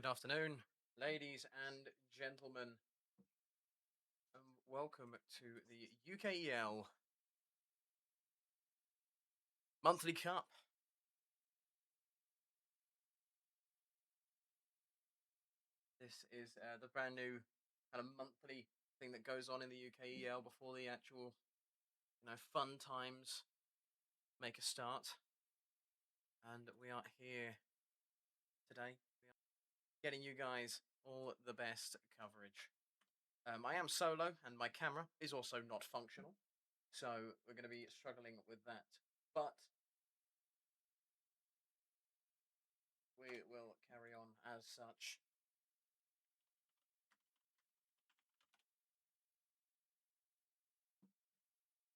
Good afternoon, ladies and gentlemen. Welcome to the UKEL Monthly Cup. This is the brand new kind of monthly thing that goes on in the UKEL before the actual, fun times make a start. And we are here today. We are getting you guys all the best coverage. I am solo, and my camera is also not functional, so we're going to be struggling with that. But we will carry on as such.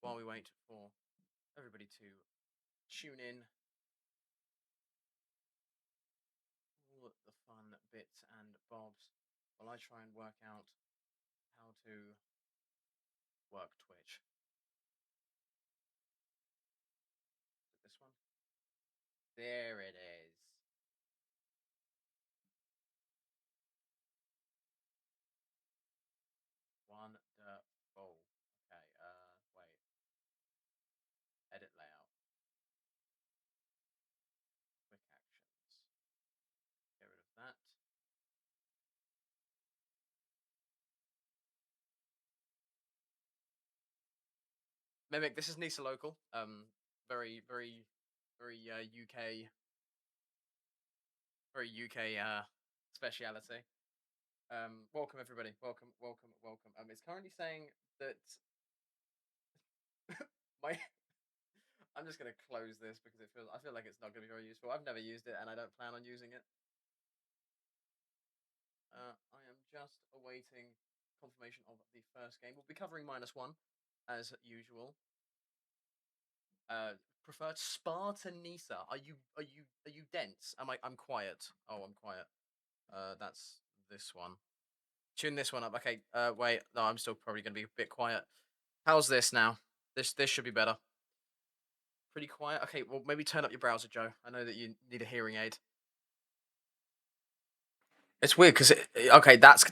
While we wait for everybody to tune in, all the fun bits and bobs, while I try and work out how to work Twitch. Is it this one? There it is. Wonderful. Okay, wait. Edit layout. Quick actions. Get rid of that. Mimic, this is Nisa Local. Very, very, very UK, very UK speciality. Welcome everybody. Welcome, welcome, welcome. It's currently saying that my I'm just gonna close this because I feel like it's not gonna be very useful. I've never used it and I don't plan on using it. I am just awaiting confirmation of the first game. We'll be covering -1 as usual. Preferred Spartan Nisa. Are you dense? I'm quiet. Oh, I'm quiet. That's this one. Tune this one up. Okay. Wait. No, I'm still probably gonna be a bit quiet. How's this now? This should be better. Pretty quiet. Okay. Well, maybe turn up your browser, Joe. I know that you need a hearing aid. It's weird because okay, that's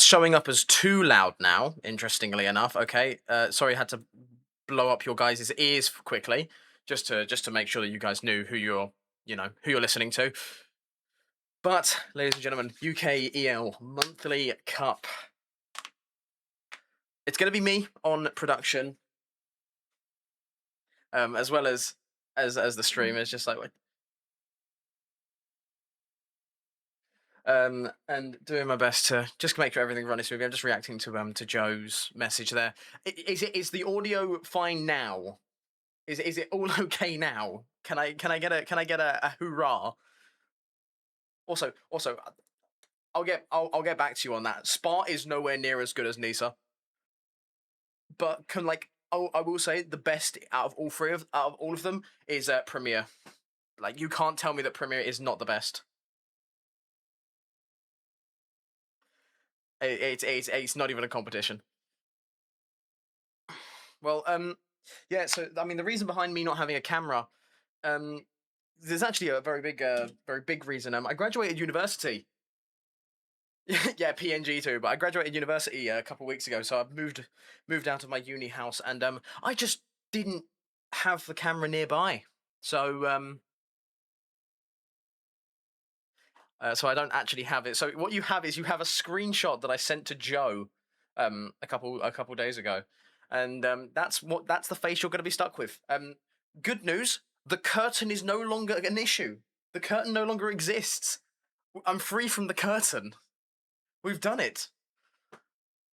showing up as too loud now. Interestingly enough, okay. Sorry, I had to blow up your guys' ears quickly, just to make sure that you guys knew who you're listening to. But, ladies and gentlemen, UKEL Monthly Cup. It's going to be me on production, as well as the stream. It's just like and doing my best to just make sure everything runs smoothly. I'm just reacting to Joe's message there. Is the audio fine now? Is it all okay now? Can I get a hoorah? Also, I'll get back to you on that. Spa is nowhere near as good as Nisa, but I will say the best out of all of them is Premiere. Like, you can't tell me that Premiere is not the best. It's not even a competition. Well, yeah. So I mean, the reason behind me not having a camera, there's actually a very big reason. I graduated university. Yeah, PNG too. But I graduated university a couple of weeks ago, so I've moved out of my uni house, and I just didn't have the camera nearby. So so I don't actually have it. So what you have is you have a screenshot that I sent to Joe a couple days ago, and that's the face you're going to be stuck with. Good news: the curtain is no longer an issue. The curtain no longer exists. I'm free from the curtain. We've done it.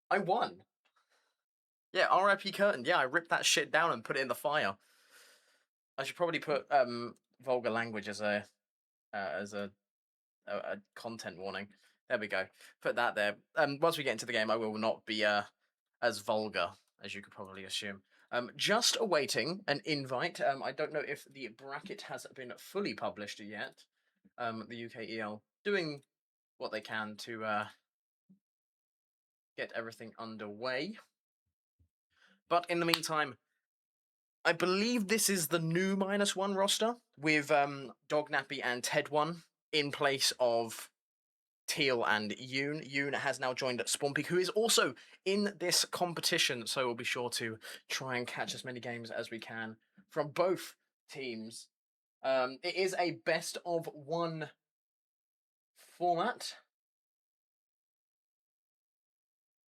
I won. Yeah, R.I.P. curtain. Yeah, I ripped that shit down and put it in the fire. I should probably put vulgar language as a content warning. There we go. Put that there. Once we get into the game, I will not be as vulgar as you could probably assume. Just awaiting an invite. I don't know if the bracket has been fully published yet. The UKEL doing what they can to get everything underway. But in the meantime, I believe this is the new -1 roster with Dog Nappy and Ted One in place of Teal and Yoon. Yoon has now joined Spawnpeak, who is also in this competition. So we'll be sure to try and catch as many games as we can from both teams. It is a best of one format.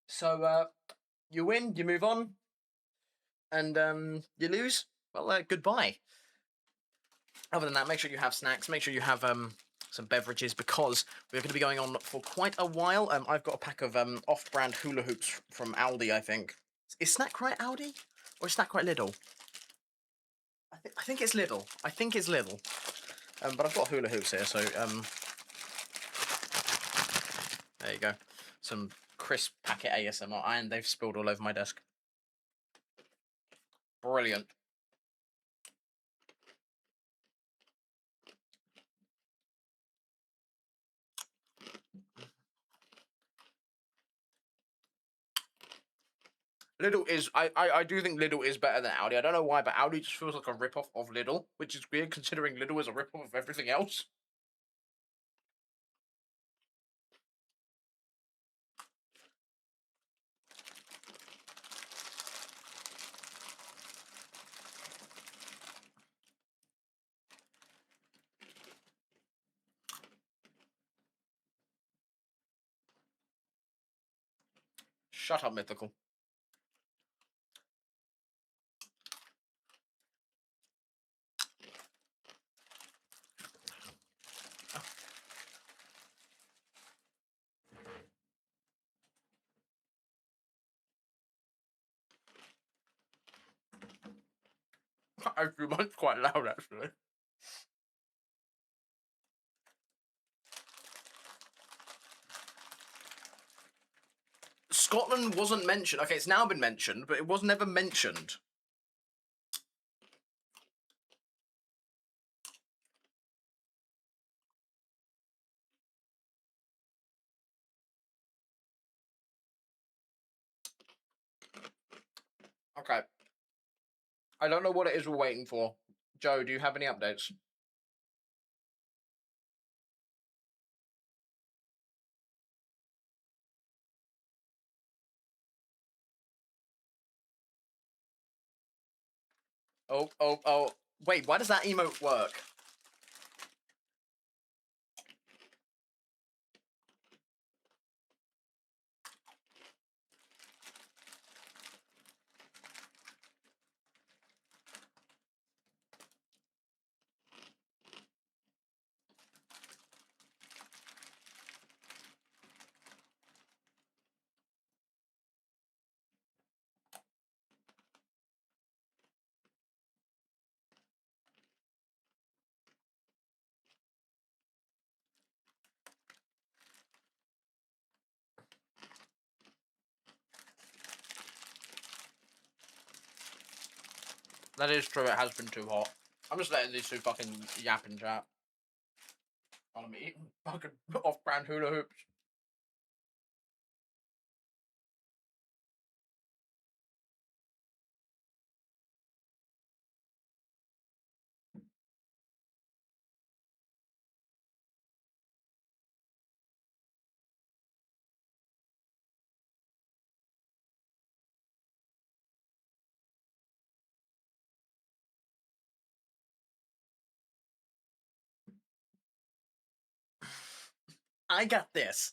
So you win, you move on, and you lose. Well, goodbye. Other than that, make sure you have snacks. Make sure you have some beverages because we're going to be going on for quite a while. I've got a pack of off-brand hula hoops from Aldi, I think. Is Snack Right Aldi or is Snack Right Lidl? I think it's Lidl. I think it's Lidl. But I've got hula hoops here, so there you go. Some crisp packet ASMR, and they've spilled all over my desk. Brilliant. Lidl is I do think Lidl is better than Aldi. I don't know why, but Aldi just feels like a rip-off of Lidl, which is weird considering Lidl is a rip-off of everything else. Shut up, Mythical. Everyone's quite loud, actually. Scotland wasn't mentioned. Okay, it's now been mentioned, but it was never mentioned. Okay. I don't know what it is we're waiting for. Joe, do you have any updates? Oh. Wait, why does that emote work? That is true, it has been too hot. I'm just letting these two fucking yap and chat. I'm eating fucking off-brand hula hoops. I got this.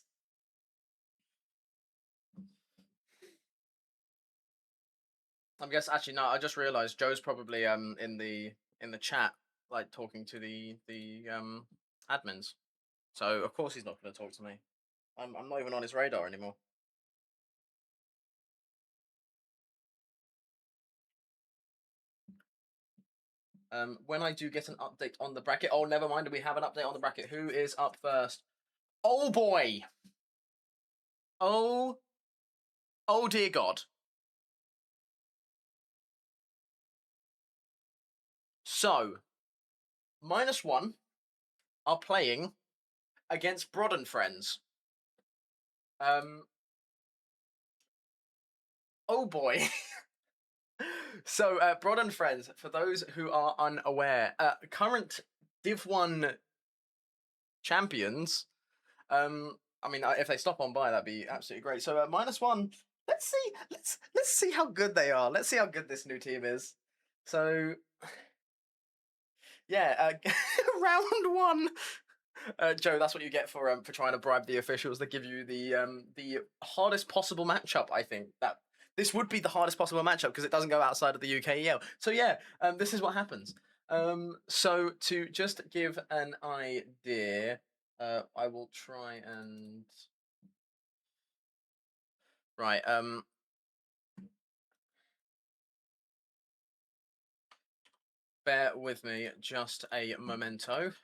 I guess actually no. I just realised Joe's probably in the chat, like talking to the admins. So of course he's not going to talk to me. I'm not even on his radar anymore. When I do get an update on the bracket, oh never mind, we have an update on the bracket. Who is up first? Oh boy. Oh. Oh dear God. So, -1 are playing against Brod and Friends. Oh boy. So, Brod and Friends, for those who are unaware, current Div 1 champions, I mean, if they stop on by, that'd be absolutely great. So -1. Let's see. Let's see how good they are. Let's see how good this new team is. So yeah, round one. Joe, that's what you get for trying to bribe the officials. They give you the hardest possible matchup. I think that this would be the hardest possible matchup because it doesn't go outside of the UKEL. So yeah, this is what happens. So to just give an idea, I will try and right. Bear with me just a memento.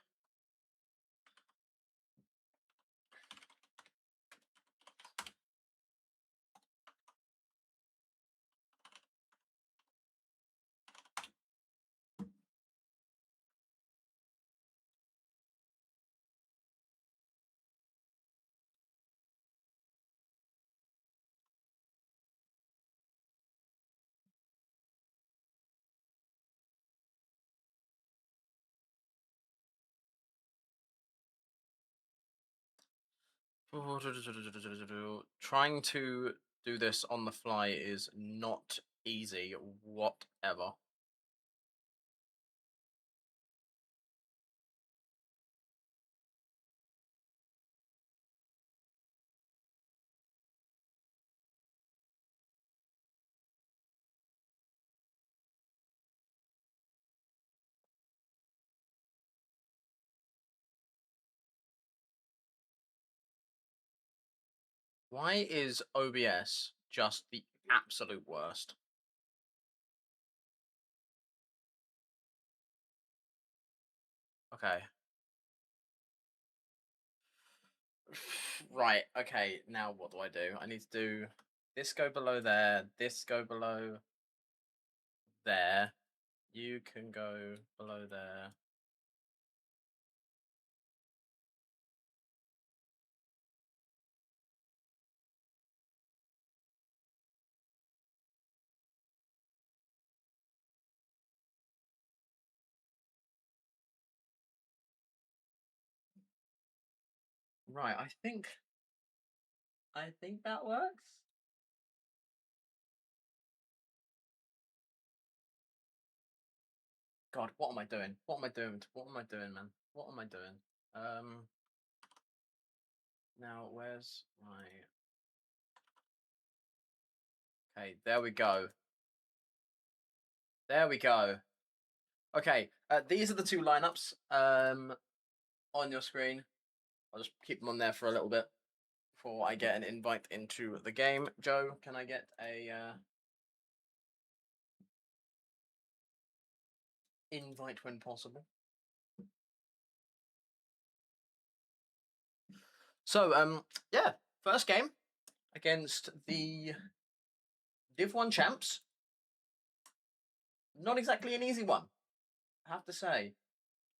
Trying to do this on the fly is not easy, whatever. Why is OBS just the absolute worst? Okay. Right, okay, now what do I do? I need to do this go below there, this go below there. You can go below there. Right, I think that works. God, what am I doing? What am I doing? What am I doing, man? What am I doing? Um Now where's my Okay, there we go. There we go. Okay, these are the two lineups on your screen. I'll just keep them on there for a little bit before I get an invite into the game. Joe, can I get a invite when possible? So, yeah, first game against the Div 1 champs. Not exactly an easy one, I have to say.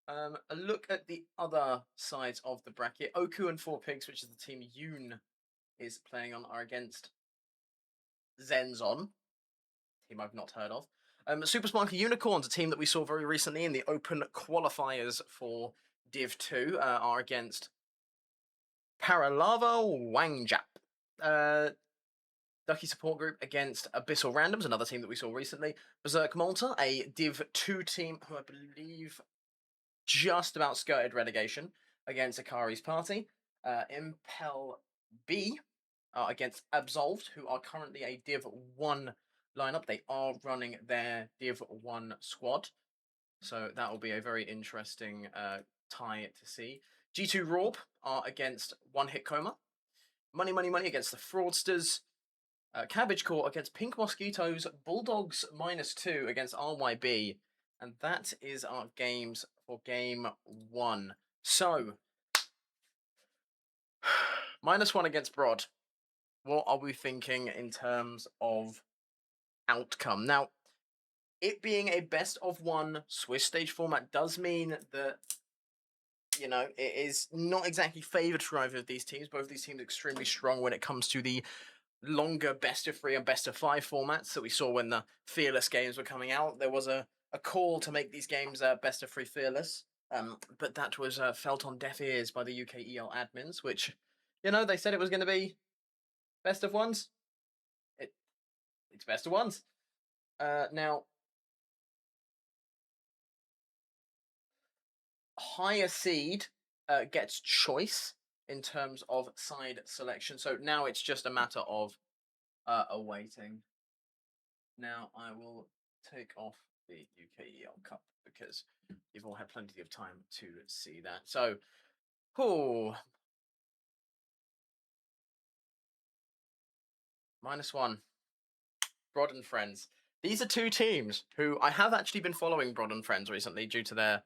A look at the other sides of the bracket. Oku and Four Pigs, which is the team Yoon is playing on, are against Zenzon, team I've not heard of. Super Sparky Unicorns, a team that we saw very recently in the open qualifiers for Div 2, are against Paralava Wangjap. Ducky Support Group against Abyssal Randoms, another team that we saw recently. Berserk Malta, a Div 2 team who I believe just about skirted relegation against Akari's party. Impel B against Absolved, who are currently a Div 1 lineup. They are running their Div 1 squad. So that will be a very interesting tie to see. G2 Rorp are against One Hit Coma. Money, Money, Money against the Fraudsters. Cabbage Court against Pink Mosquitoes. Bulldogs -2 against RYB. And that is our games for game one. So, -1 against Broad. What are we thinking in terms of outcome? Now, it being a best of one Swiss stage format does mean that, you know, it is not exactly favoured for either of these teams. Both of these teams are extremely strong when it comes to the longer best of three and best of five formats that we saw when the Fearless games were coming out. There was a call to make these games best of three Fearless, but that was felt on deaf ears by the UKEL admins, which You know, they said it was going to be best of ones. It, it's best of ones. Now, higher seed gets choice in terms of side selection. So now it's just a matter of awaiting. Now I will take off the UKEL Cup because you've all had plenty of time to see that. So, oh, -1. Brod and Friends. These are two teams who I have actually been following Brod and Friends recently due to their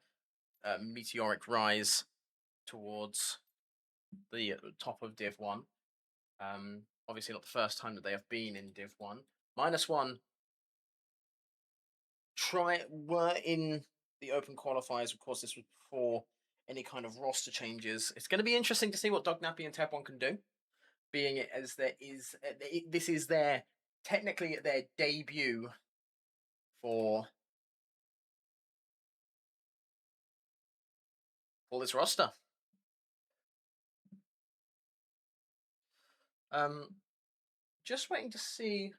meteoric rise towards the top of Div 1. Obviously, not the first time that they have been in Div 1. -1 were in the open qualifiers. Of course, this was before any kind of roster changes. It's going to be interesting to see what Dognappy and Teb1 can do, being it as there is this is their technically their debut for this roster. Just waiting to see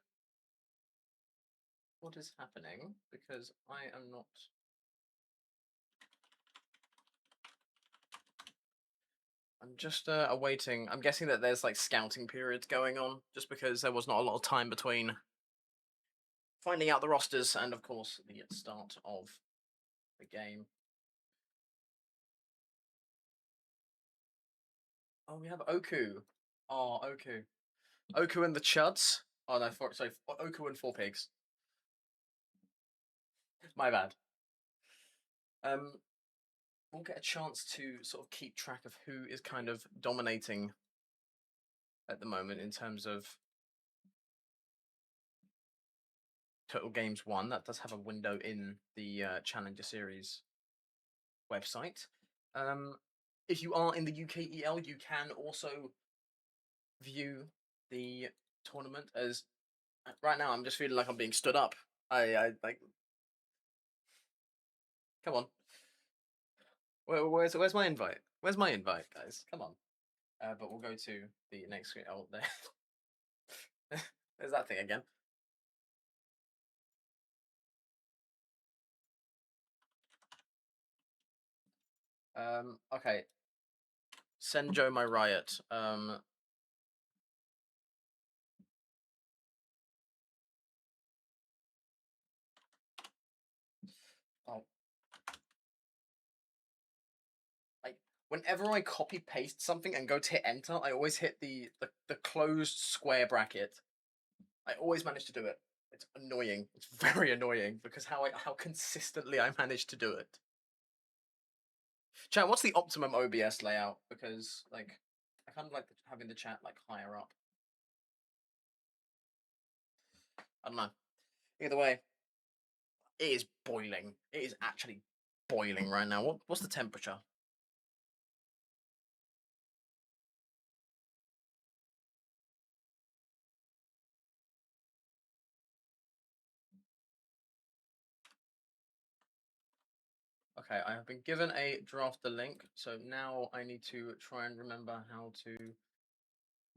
what is happening because I am not. I'm just awaiting. I'm guessing that there's like scouting periods going on, just because there was not a lot of time between finding out the rosters and, of course, the start of the game. Oh, we have Oku. Oh, Oku. Oku and the Chuds. Oh no, sorry, Oku and Four Pigs. My bad. We'll get a chance to sort of keep track of who is kind of dominating at the moment in terms of total games won. That does have a window in the Challenger Series website. If you are in the UKEL, you can also view the tournament. As right now, I'm just feeling like I'm being stood up. I like. Come on. Where's my invite? Where's my invite, guys? Come on. But we'll go to the next screen. Oh, there. There's that thing again. Okay. Send Joe my riot. Oh. Whenever I copy paste something and go to hit enter, I always hit the closed square bracket. I always manage to do it. It's annoying. It's very annoying because how consistently I manage to do it. Chat, what's the optimum OBS layout? Because like I kind of like having the chat like higher up. I don't know. Either way, it is boiling. It is actually boiling right now. What's the temperature? Okay, I have been given a drafter link, so now I need to try and remember how to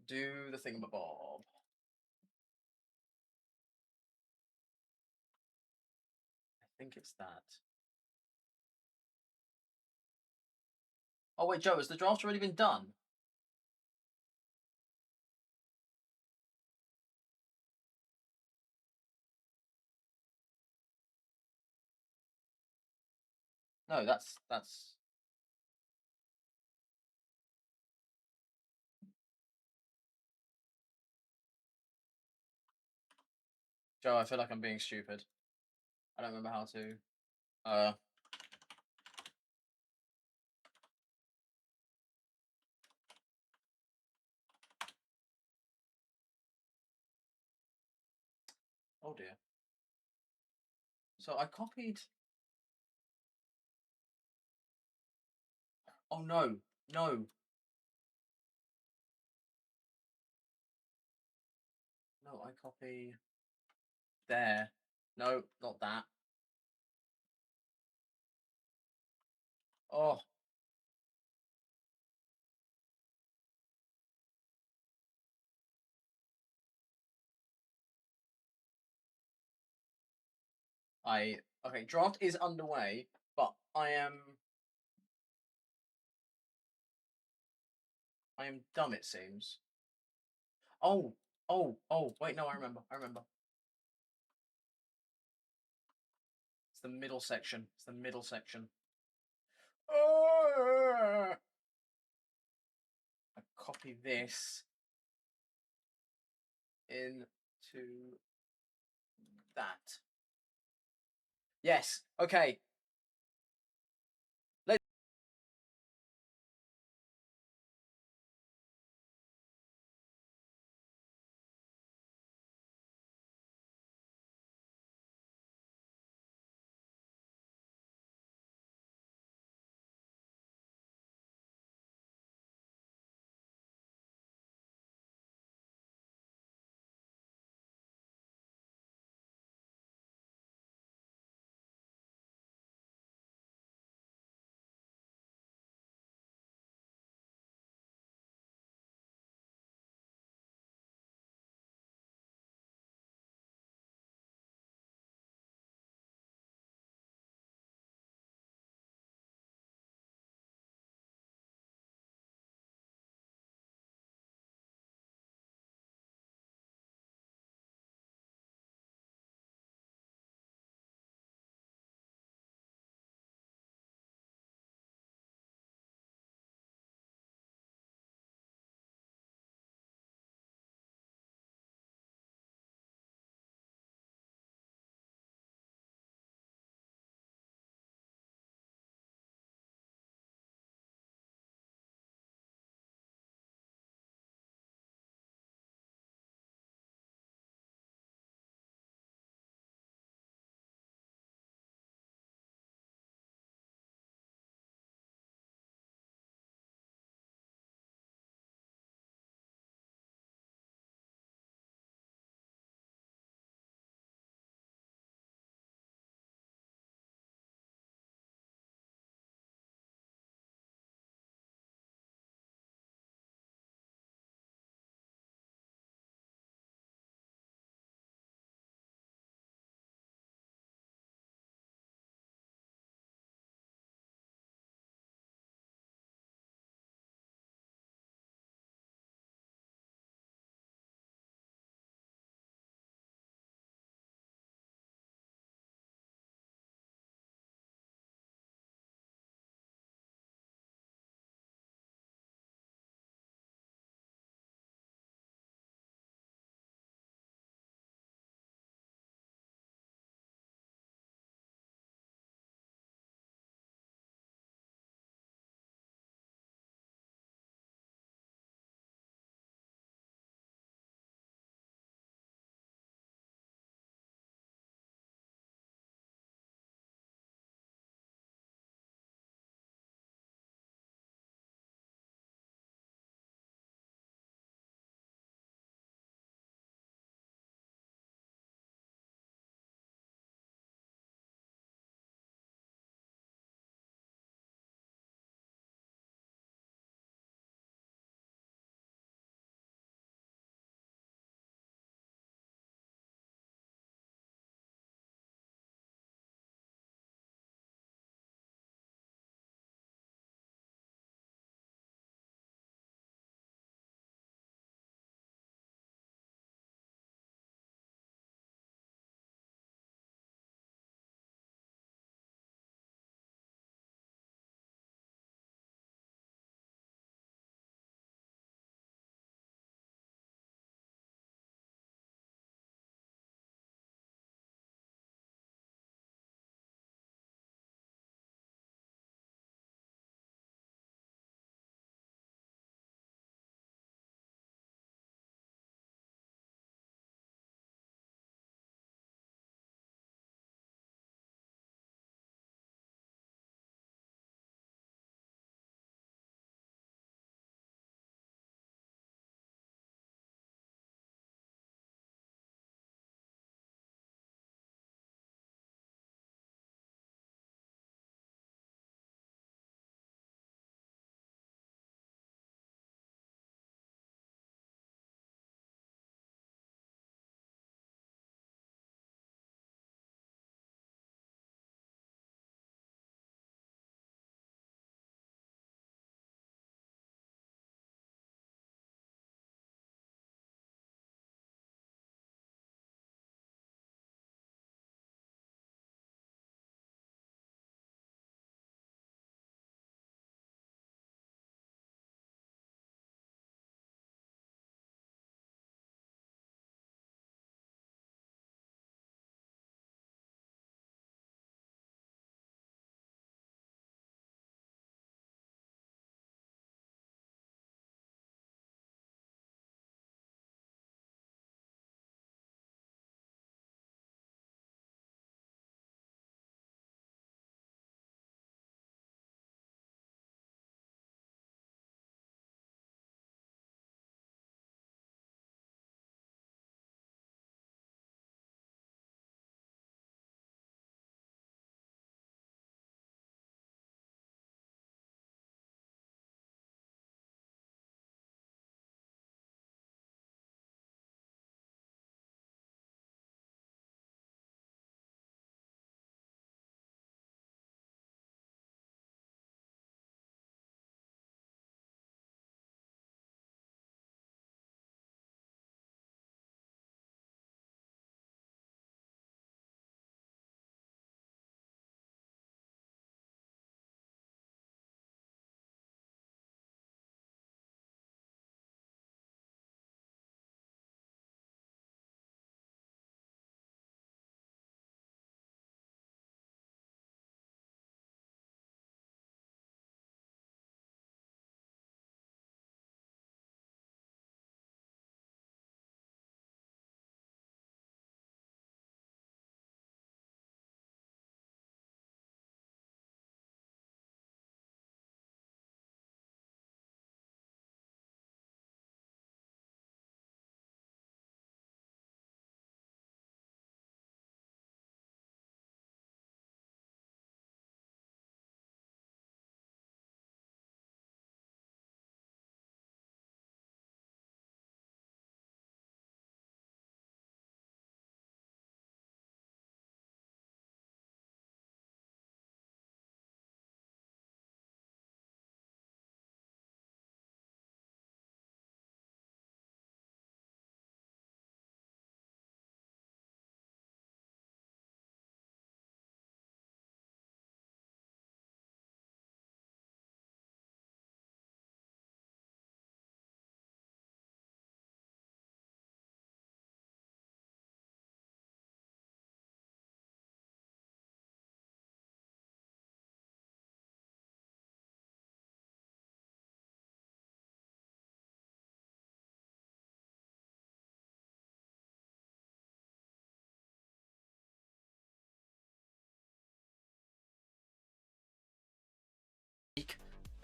do the thingamabob. I think it's that. Oh wait, Joe, has the draft already been done? No, that's Joe. I feel like I'm being stupid. I don't remember how to. Oh dear. So I copied. Oh no, no, no! I copy there. No, not that. Oh, Okay, draft is underway, but I am dumb, it seems. Oh, wait, no, I remember. I remember. It's the middle section. It's the middle section. I copy this into that. Yes. Okay.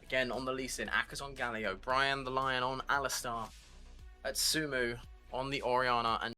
Again, on the Lee Sin, Akaz on Galio, Brian the Lion on Alistar, at Sumu on the Oriana, and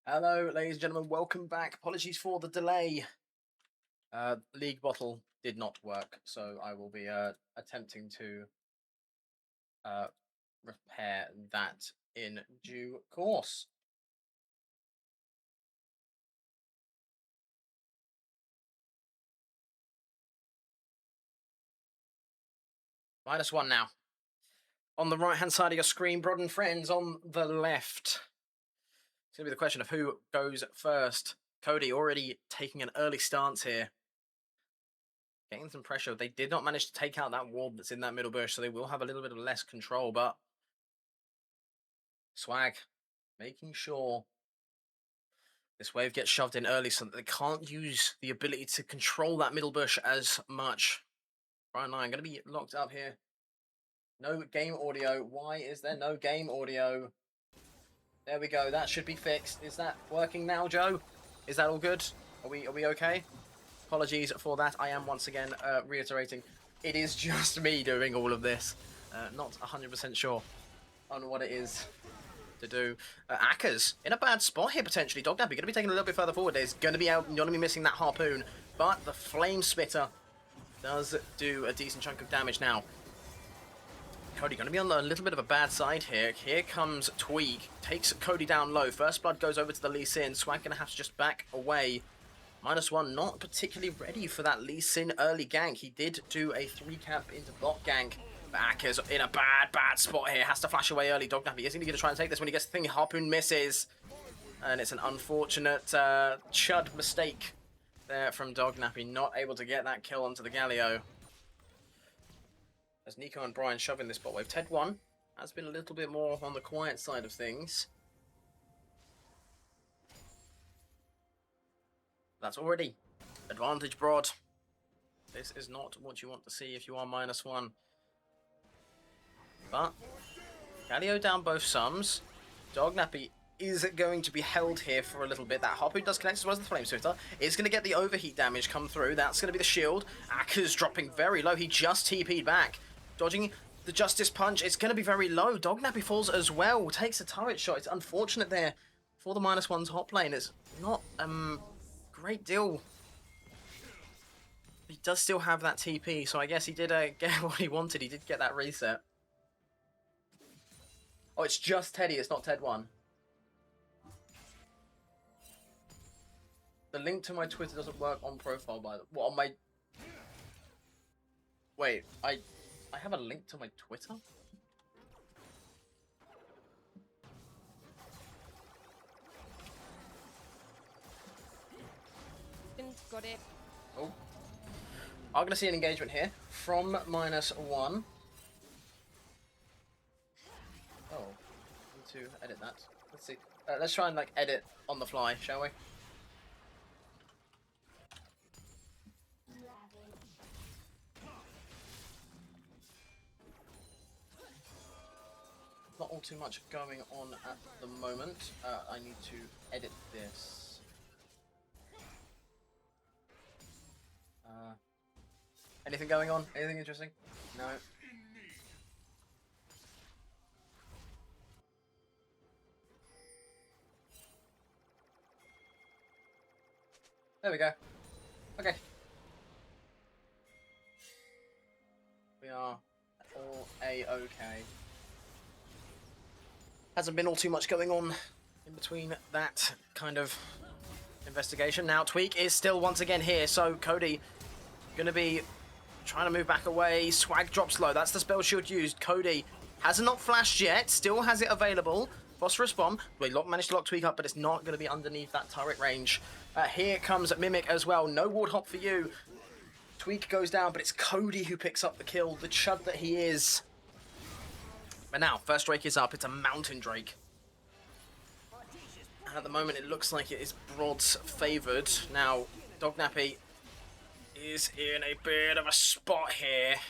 Hello, ladies and gentlemen. Welcome back. Apologies for the delay. League bottle did not work, so I will be attempting to repair that in due course. -1 now. On the right-hand side of your screen, Broad and Friends on the left. It's going to be the question of who goes first. Cody already taking an early stance here. Getting some pressure. They did not manage to take out that wall that's in that middle bush, so they will have a little bit of less control, but Swag making sure this wave gets shoved in early so that they can't use the ability to control that middle bush as much. Brian Lyon going to be locked up here. No game audio. Why is there no game audio? There we go. That should be fixed. Is that working now, Joe? Is that all good? Are we okay? Apologies for that. I am once again reiterating. It is just me doing all of this. Not 100% sure on what it is to do. Akers in a bad spot here potentially. Dognappy going to be taking a little bit further forward. He's going to be out. You're going to be missing that harpoon, but the flame spitter does do a decent chunk of damage now. Cody going to be on a little bit of a bad side here. Here comes Tweak. Takes Cody down low. First blood goes over to the Lee Sin. Swag going to have to just back away. -1, not particularly ready for that Lee Sin early gank. He did do a 3-camp into bot gank. Akers in a bad spot here. Has to flash away early. Dognappy isn't he going to try and take this when he gets the thing? Harpoon misses. And it's an unfortunate chud mistake there from Dognappy. Not able to get that kill onto the Galio. As Nico and Brian shoving this bot wave. Ted1 has been a little bit more on the quiet side of things. That's already advantage Broad. This is not what you want to see if you are -1. But Galio down both sums. Dognappy is going to be held here for a little bit. That Harpoon does connect as well as the Flame Switter. Is going to get the overheat damage come through. That's going to be the shield. Akers dropping very low. He just TP'd back. Dodging the Justice Punch. It's going to be very low. Dognappy falls as well. Takes a turret shot. It's unfortunate there for the -1's hot lane. It's not great deal. He does still have that TP, so I guess he did get what he wanted. He did get that reset. Oh, it's just Teddy. It's not Ted1. The link to my Twitter doesn't work on profile, by the on my... Wait, I have a link to my Twitter? Got it. Oh. I'm going to see an engagement here from -1. Oh, need to edit that. Let's see. Let's try and edit on the fly, shall we? Not all too much going on at the moment. I need to edit this. Anything going on? Anything interesting? No. There we go. Okay. We are all A-okay. Hasn't been all too much going on in between that kind of investigation. Now, Tweak is still once again here, so Cody going to be trying to move back away. Swag drops low. That's the spell shield used. Cody has not flashed yet. Still has it available. Phosphorus Bomb. We managed to lock Tweak up, but it's not going to be underneath that turret range. Here comes Mimic as well. No ward hop for you. Tweak goes down, but it's Cody who picks up the kill. The chud that he is. But now, first Drake is up. It's a Mountain Drake. And at the moment, it looks like it is Broad's favoured. Now, Dognappy is in a bit of a spot here.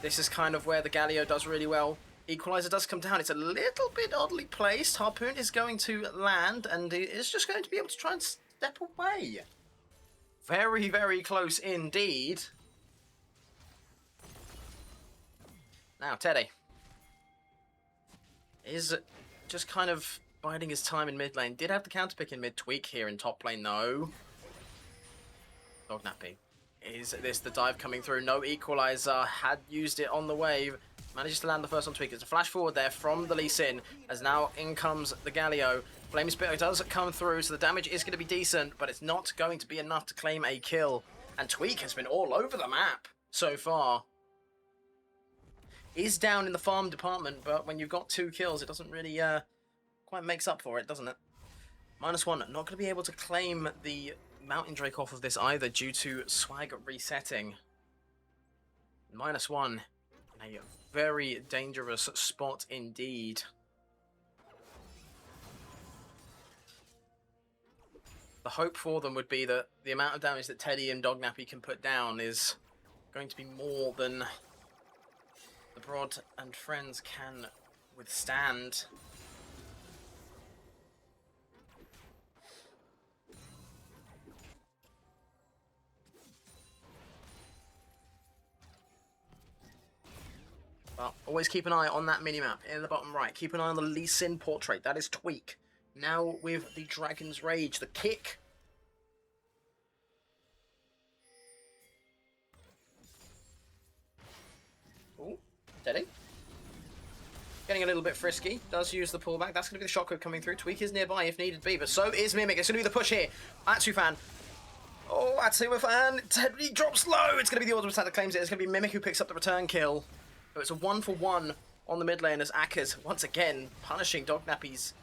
This is kind of where the Galio does really well. Equalizer does come down. It's a little bit oddly placed. Harpoon is going to land, and it is just going to be able to try and step away. Very, very close indeed. Now, Teddy is just kind of biding his time in mid lane. Did have the counter pick in mid. Tweak here in top lane, though. Dognappy. Is this the dive coming through? No equalizer. Had used it on the wave. Manages to land the first on Tweak. It's a flash forward there from the Lee Sin. As now in comes the Galio. Flame Spitter does come through, so the damage is going to be decent, but it's not going to be enough to claim a kill. And Tweak has been all over the map so far. Is down in the farm department, but when you've got 2 kills, it doesn't really quite makes up for it, doesn't it? -1, not going to be able to claim the Mountain Drake off of this either due to swag resetting. -1 in a very dangerous spot indeed. The hope for them would be that the amount of damage that Teddy and Dognappy can put down is going to be more than the Broad and friends can withstand. But always keep an eye on that minimap in the bottom right. Keep an eye on the Lee Sin portrait. That is Tweak. Now with the Dragon's Rage. The kick. Ooh, Teddy. Getting a little bit frisky. Does use the pullback. That's going to be the shotcode coming through. Tweak is nearby if needed be, but so is Mimic. It's going to be the push here. Atsufan. Oh, Atsufan. Teddy drops low. It's going to be the Autumn attack that claims it. It's going to be Mimic who picks up the return kill. So it's a 1-for-1 on the mid lane as Akers, once again, punishing Dognappy's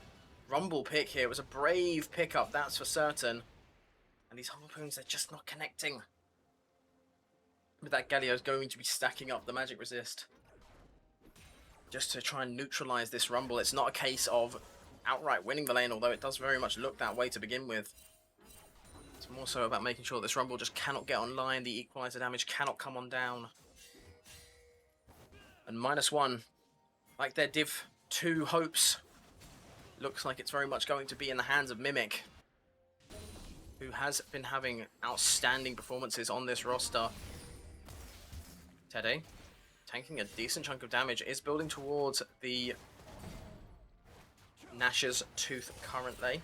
Rumble pick here. It was a brave pickup, that's for certain. And these harpoons, they're just not connecting. But that Galio's going to be stacking up the magic resist just to try and neutralize this Rumble. It's not a case of outright winning the lane, although it does very much look that way to begin with. It's more so about making sure this Rumble just cannot get online. The equalizer damage cannot come on down. And -1, like their Div 2 hopes, looks like it's very much going to be in the hands of Mimic, who has been having outstanding performances on this roster. Teddy, tanking a decent chunk of damage, is building towards the Nash's Tooth currently.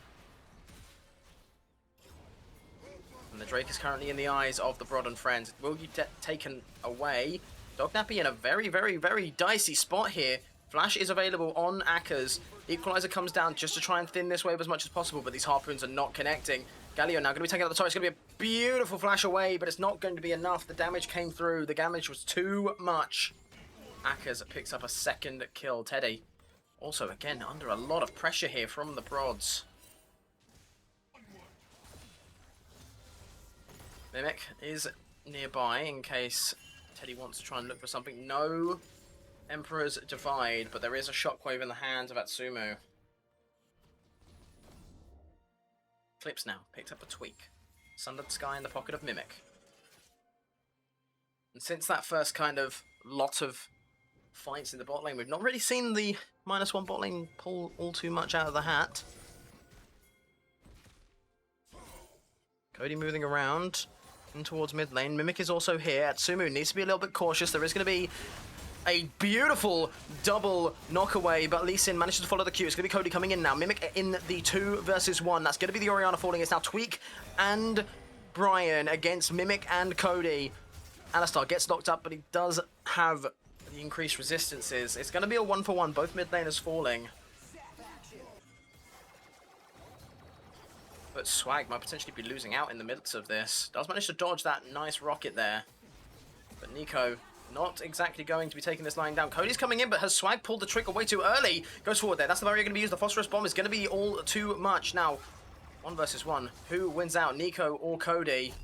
And the Drake is currently in the eyes of the Broad and friends. It will be taken away. Dognappy in a very, very, very dicey spot here. Flash is available on Akers. Equalizer comes down just to try and thin this wave as much as possible, but these harpoons are not connecting. Galio now going to be taking out the turret. It's going to be a beautiful flash away, but it's not going to be enough. The damage came through. The damage was too much. Akers picks up a second kill. Teddy also, again, under a lot of pressure here from the Broads. Mimic is nearby in case Teddy wants to try and look for something. No Emperor's Divide, but there is a shockwave in the hands of Atsumu. Clips now, picked up a Tweak. Sundered Sky in the pocket of Mimic. And since that first kind of lot of fights in the bot lane, we've not really seen the -1 bot lane pull all too much out of the hat. Cody moving around in towards mid lane. Mimic is also here. Atsumu needs to be a little bit cautious. There is going to be a beautiful double knockaway, but Lee Sin manages to follow the cue. It's going to be Cody coming in now. Mimic in the 2 versus 1. That's going to be the Orianna falling. It's now Tweak and Brian against Mimic and Cody. Alistar gets knocked up, but he does have the increased resistances. It's going to be a 1-for-1. Both mid laners falling. But Swag might potentially be losing out in the midst of this. Does manage to dodge that nice rocket there. But Nico not exactly going to be taking this line down. Cody's coming in, but has Swag pulled the trigger way too early? Goes forward there. That's the barrier going to be used. The Phosphorus Bomb is going to be all too much. Now, 1 versus 1. Who wins out, Nico or Cody?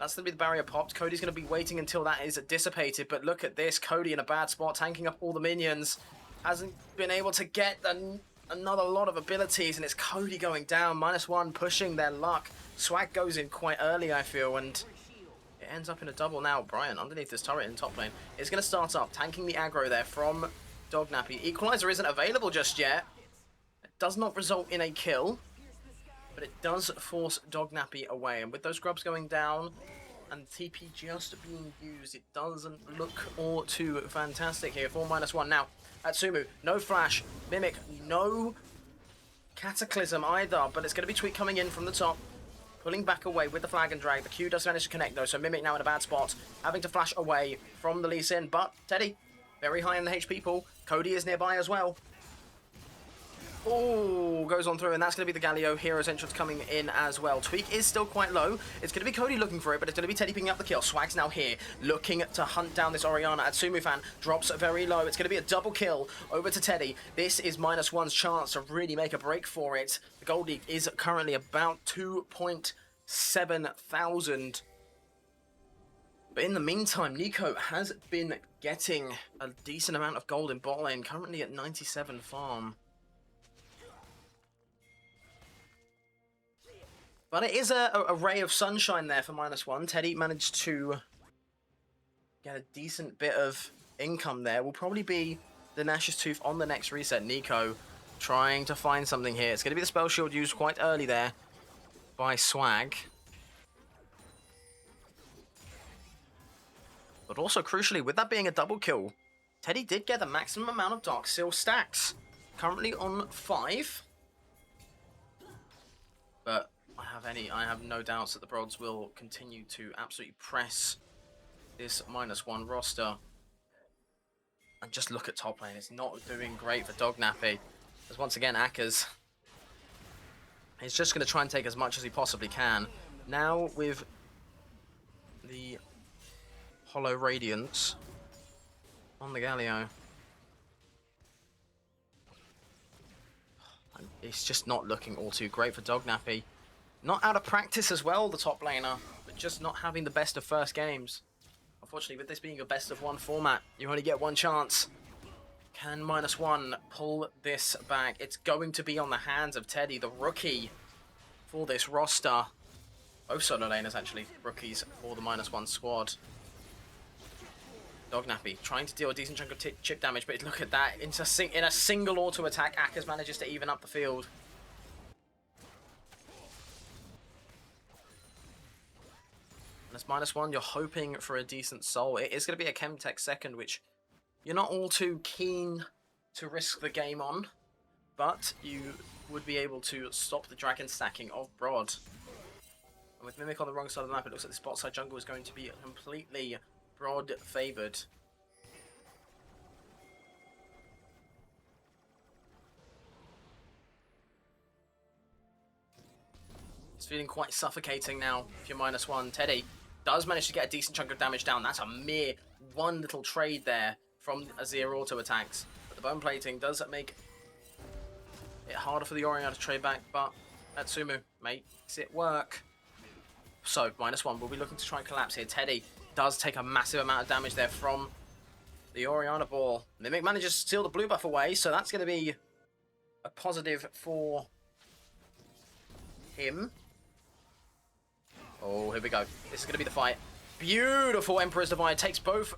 That's going to be the barrier popped. Cody's going to be waiting until that is dissipated. But look at this. Cody in a bad spot, tanking up all the minions. Hasn't been able to get another lot of abilities, and it's Cody going down. -1 pushing their luck. Swag goes in quite early, I feel, and it ends up in a double now. Brian underneath this turret in top lane is going to start up, tanking the aggro there from Dognappy. Equalizer isn't available just yet. It does not result in a kill, but it does force Dognappy away. And with those grubs going down and TP just being used, it doesn't look all too fantastic here. 4 -1 now. Atsumu, no flash. Mimic, no Cataclysm either, but it's going to be Tweak coming in from the top. Pulling back away with the flag and drag. The Q does manage to connect though, so Mimic now in a bad spot. Having to flash away from the Lee Sin, but Teddy, very high in the HP pool. Cody is nearby as well. Oh, goes on through, and that's going to be the Galio Hero's entrance coming in as well. Tweak is still quite low. It's going to be Cody looking for it, but it's going to be Teddy picking up the kill. Swag's now here, looking to hunt down this Orianna. Atsumu fan drops very low. It's going to be a double kill over to Teddy. This is -1's chance to really make a break for it. The Gold League is currently about 2.7 thousand. But in the meantime, Nico has been getting a decent amount of gold in bot lane, currently at 97 farm. But it is a ray of sunshine there for -1. Teddy managed to get a decent bit of income there. Will probably be the Nash's Tooth on the next reset. Nico trying to find something here. It's going to be the spell shield used quite early there by Swag. But also crucially, with that being a double kill, Teddy did get the maximum amount of Dark Seal stacks. Currently on 5. But I have no doubts that the Broads will continue to absolutely press this -1 roster. And just look at top lane, it's not doing great for Dognappy. As once again, Akers is just going to try and take as much as he possibly can. Now with the Hollow Radiance on the Galio. It's just not looking all too great for Dognappy. Not out of practice as well, the top laner, but just not having the best of first games. Unfortunately, with this being a best of 1 format, you only get one chance. Can -1 pull this back? It's going to be on the hands of Teddy, the rookie for this roster. Both solo laners, actually, rookies for the -1 squad. Dognappy trying to deal a decent chunk of chip damage, but look at that. In a single auto attack, Akers manages to even up the field. As -1, you're hoping for a decent soul. It is going to be a Chemtech second, which you're not all too keen to risk the game on, but you would be able to stop the dragon stacking of Broad. And with Mimic on the wrong side of the map, it looks like the spot side jungle is going to be completely Broad favoured. It's feeling quite suffocating now if you're -1. Teddy does manage to get a decent chunk of damage down. That's a mere one little trade there from Azir auto attacks. But the bone plating does make it harder for the Orianna to trade back, but Atsumu makes it work. So, -1 will be looking to try and collapse here. Teddy does take a massive amount of damage there from the Orianna ball. Mimic manages to steal the blue buff away, so that's going to be a positive for him. Oh, here we go. This is going to be the fight. Beautiful Emperor's Divide. Takes both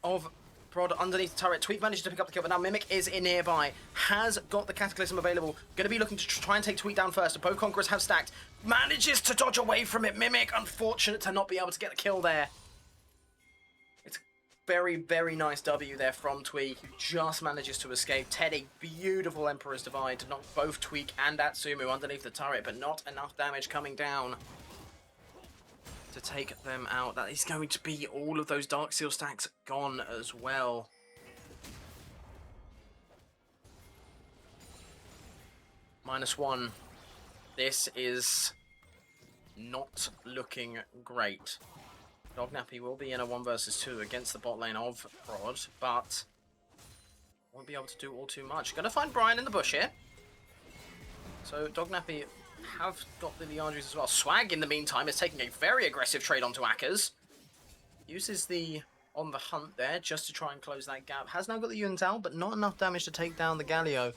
of Broad underneath the turret. Tweak manages to pick up the kill, but now Mimic is in nearby. Has got the Cataclysm available. Going to be looking to try and take Tweak down first. Both Conquerors have stacked. Manages to dodge away from it. Mimic, unfortunate to not be able to get the kill there. It's a very, very nice W there from Tweak, who just manages to escape. Teddy, beautiful Emperor's Divide to knock both Tweak and Atsumu underneath the turret, but not enough damage coming down to take them out. That is going to be all of those Dark Seal stacks gone as well. -1. This is not looking great. Dognappy will be in a 1 versus 2 against the bot lane of Broad, but won't be able to do all too much. Gonna find Brian in the bush here. So Dognappy have got the Liandry's as well. Swag, in the meantime, is taking a very aggressive trade onto Akers. Uses the on the hunt there just to try and close that gap. Has now got the Yuntal, but not enough damage to take down the Galio,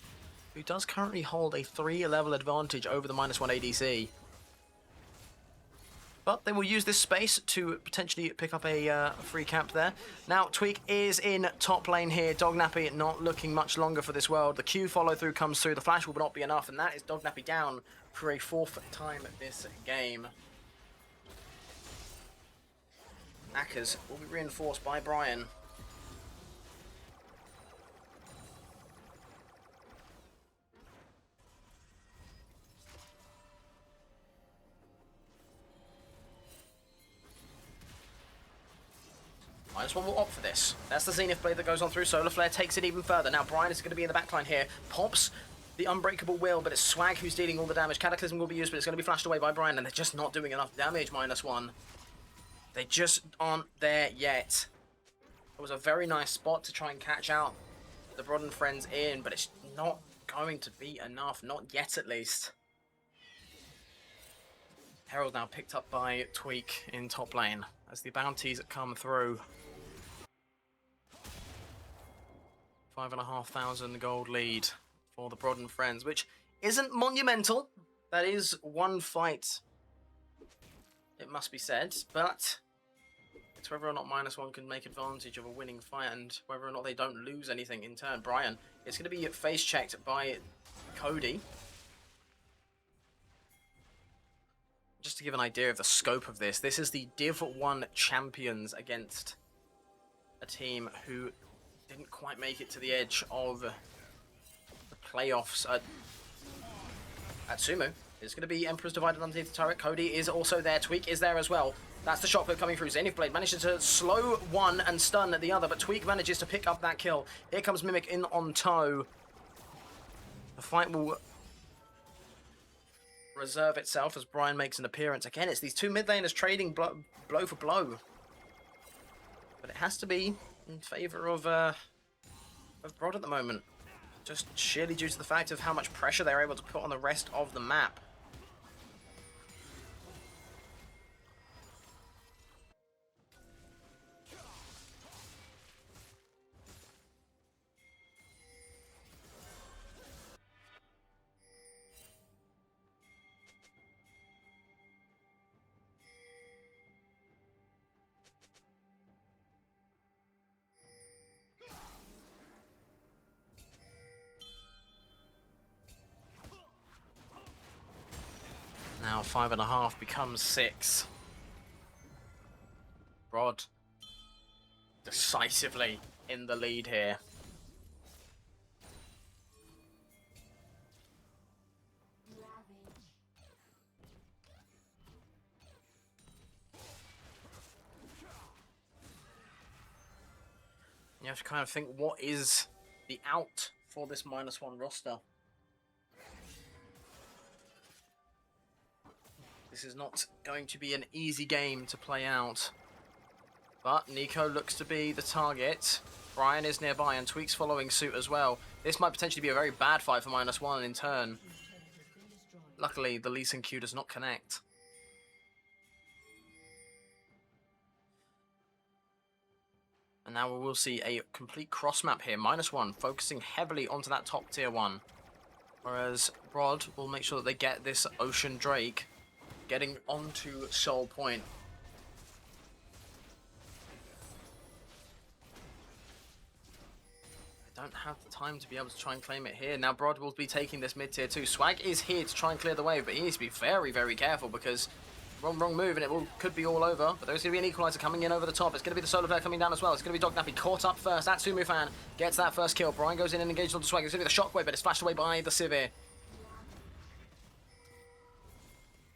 who does currently hold a 3-level advantage over the -1 ADC. But they will use this space to potentially pick up a free camp there. Now, Tweak is in top lane here. Dognappy not looking much longer for this world. The Q follow-through comes through. The flash will not be enough, and that is Dognappy down for a 4th time this game. Akers will be reinforced by Brian. -1 will opt for this. That's the Zenith Blade that goes on through. Solar Flare takes it even further. Now Brian is going to be in the backline here. Pops the Unbreakable Will, but it's Swag who's dealing all the damage. Cataclysm will be used, but it's going to be flashed away by Brian, and they're just not doing enough damage, -1. They just aren't there yet. It was a very nice spot to try and catch out the Brod and friends in, but it's not going to be enough. Not yet, at least. Herald now picked up by Tweak in top lane as the bounties come through. 5,500 gold lead for the Brod and friends, which isn't monumental. That is one fight, it must be said, but it's whether or not -1 can make advantage of a winning fight and whether or not they don't lose anything in turn. Brian is going to be face checked by Cody. Just to give an idea of the scope of this, this is the Div 1 champions against a team who didn't quite make it to the edge of the playoffs. At Sumo, it's going to be Emperor's divided underneath the turret. Cody is also there. Tweak is there as well. That's the shotgun coming through. Zenith Blade manages to slow one and stun the other, but Tweak manages to pick up that kill. Here comes Mimic in on tow. The fight will reserve itself as Brian makes an appearance. Again, it's these two mid laners trading blow for blow. But it has to be in favour of Brod at the moment. Just sheerly due to the fact of how much pressure they're able to put on the rest of the map. Now 5.5 becomes 6. Brod decisively in the lead here. You have to kind of think, what is the out for this -1 roster? This is not going to be an easy game to play out. But Nico looks to be the target. Brian is nearby and Tweak's following suit as well. This might potentially be a very bad fight for -1 in turn. Luckily, the Lee Sin Q does not connect. And now we will see a complete cross map here. -1 focusing heavily onto that top tier 1. Whereas Brod will make sure that they get this Ocean Drake getting onto Soul Point. I don't have the time to be able to try and claim it here. Now Brod will be taking this mid tier 2. Swag is here to try and clear the wave, but he needs to be very, very careful because wrong move and it could be all over. But there's going to be an equalizer coming in over the top. It's going to be the Solar Flare coming down as well. It's going to be Dog Nappy caught up first. Atsumu fan gets that first kill. Brian goes in and engages onto Swag. It's going to be the Shockwave, but it's flashed away by the Sivir.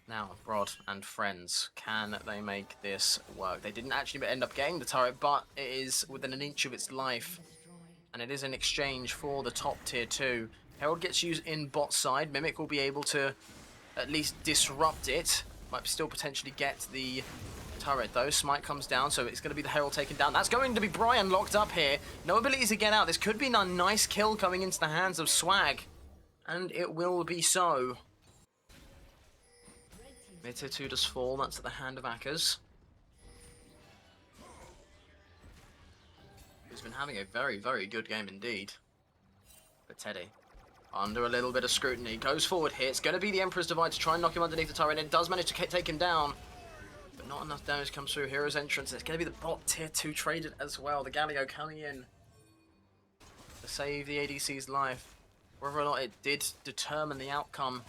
Now, Brod and friends, can they make this work? They didn't actually end up getting the turret, but it is within an inch of its life. And it is in exchange for the top tier 2. Herald gets used in bot side. Mimic will be able to at least disrupt it. Might still potentially get the turret though. Smite comes down, so it's going to be the Herald taken down. That's going to be Brian locked up here. No ability to get out. This could be a nice kill coming into the hands of Swag. And it will be so. Mid tier 2 does fall, that's at the hand of Akkers. Who's been having a very, very good game indeed. But Teddy, under a little bit of scrutiny, goes forward here. It's going to be the Emperor's Divide to try and knock him underneath the turret, and it does manage to take him down. But not enough damage comes through. Hero's entrance, it's going to be the bot tier 2 traded as well. The Galio coming in to save the ADC's life. Whether or not it did determine the outcome,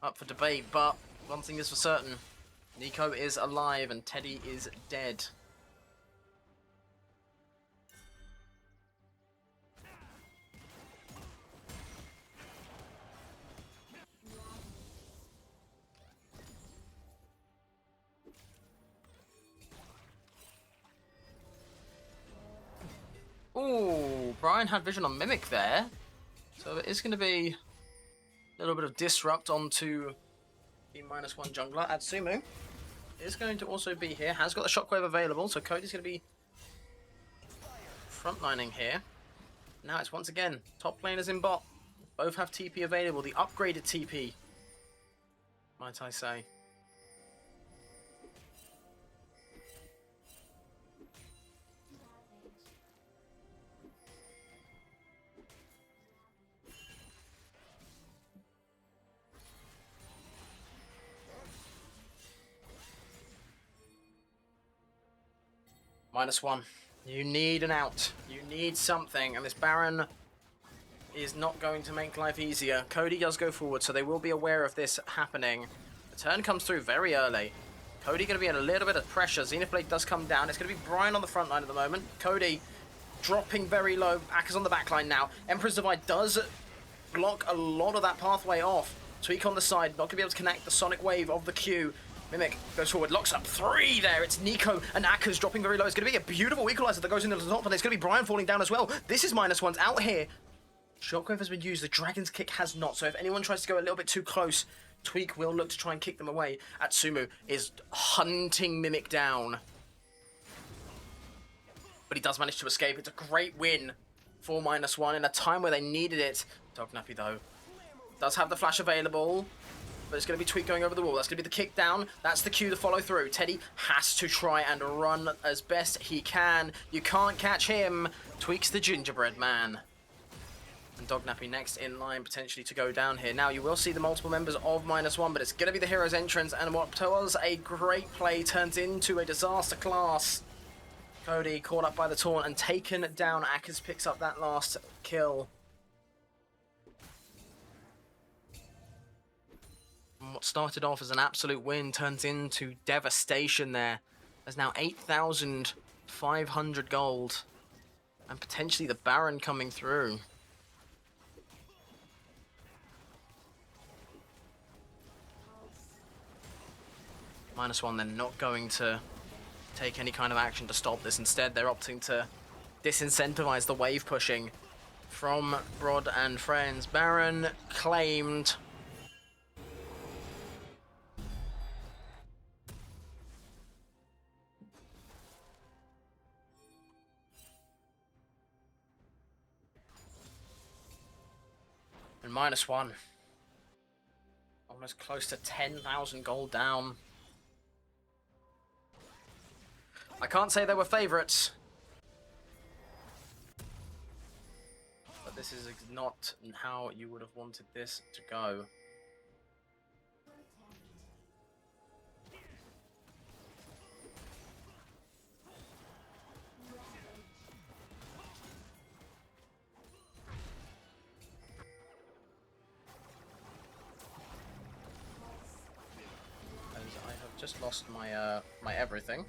up for debate, but one thing is for certain. Nico is alive and Teddy is dead. Ooh, Brian had vision on Mimic there. So it is going to be a little bit of disrupt onto the -1 jungler. Atsumu is going to also be here. Has got the shockwave available, so Cody's going to be frontlining here. Now it's once again top laners in bot. Both have TP available. The upgraded TP, might I say. -1. You need an out. You need something, and this Baron is not going to make life easier. Cody does go forward, so they will be aware of this happening. The turn comes through very early. Cody going to be in a little bit of pressure. Xenoblade does come down. It's going to be Brian on the front line at the moment. Cody dropping very low. Aka's on the back line now. Emperor's Divide does block a lot of that pathway off. Tweak on the side, not going to be able to connect the Sonic Wave of the Q. Mimic goes forward, locks up 3 there. It's Nico and Aka's dropping very low. It's going to be a beautiful equalizer that goes into the top, and it's going to be Brian falling down as well. This is -1's out here. Shockwave has been used, the Dragon's Kick has not, so if anyone tries to go a little bit too close, Tweak will look to try and kick them away. Atsumu is hunting Mimic down. But he does manage to escape. It's a great win for -1 in a time where they needed it. Dognappy, though, does have the flash available, but it's going to be Tweak going over the wall. That's going to be the kick down. That's the cue to follow through. Teddy has to try and run as best he can. You can't catch him. Tweak's the gingerbread man. And Dognappy next in line, potentially to go down here. Now, you will see the multiple members of -1, but it's going to be the hero's entrance, and what was a great play turns into a disaster class. Cody caught up by the taunt and taken down. Akers picks up that last kill. And what started off as an absolute win turns into devastation there. There's now 8,500 gold. And potentially the Baron coming through. -1, they're not going to take any kind of action to stop this. Instead, they're opting to disincentivize the wave pushing from Rod and friends. Baron claimed. And -1. Almost close to 10,000 gold down. I can't say they were favourites, but this is not how you would have wanted this to go. And I have just lost my my everything.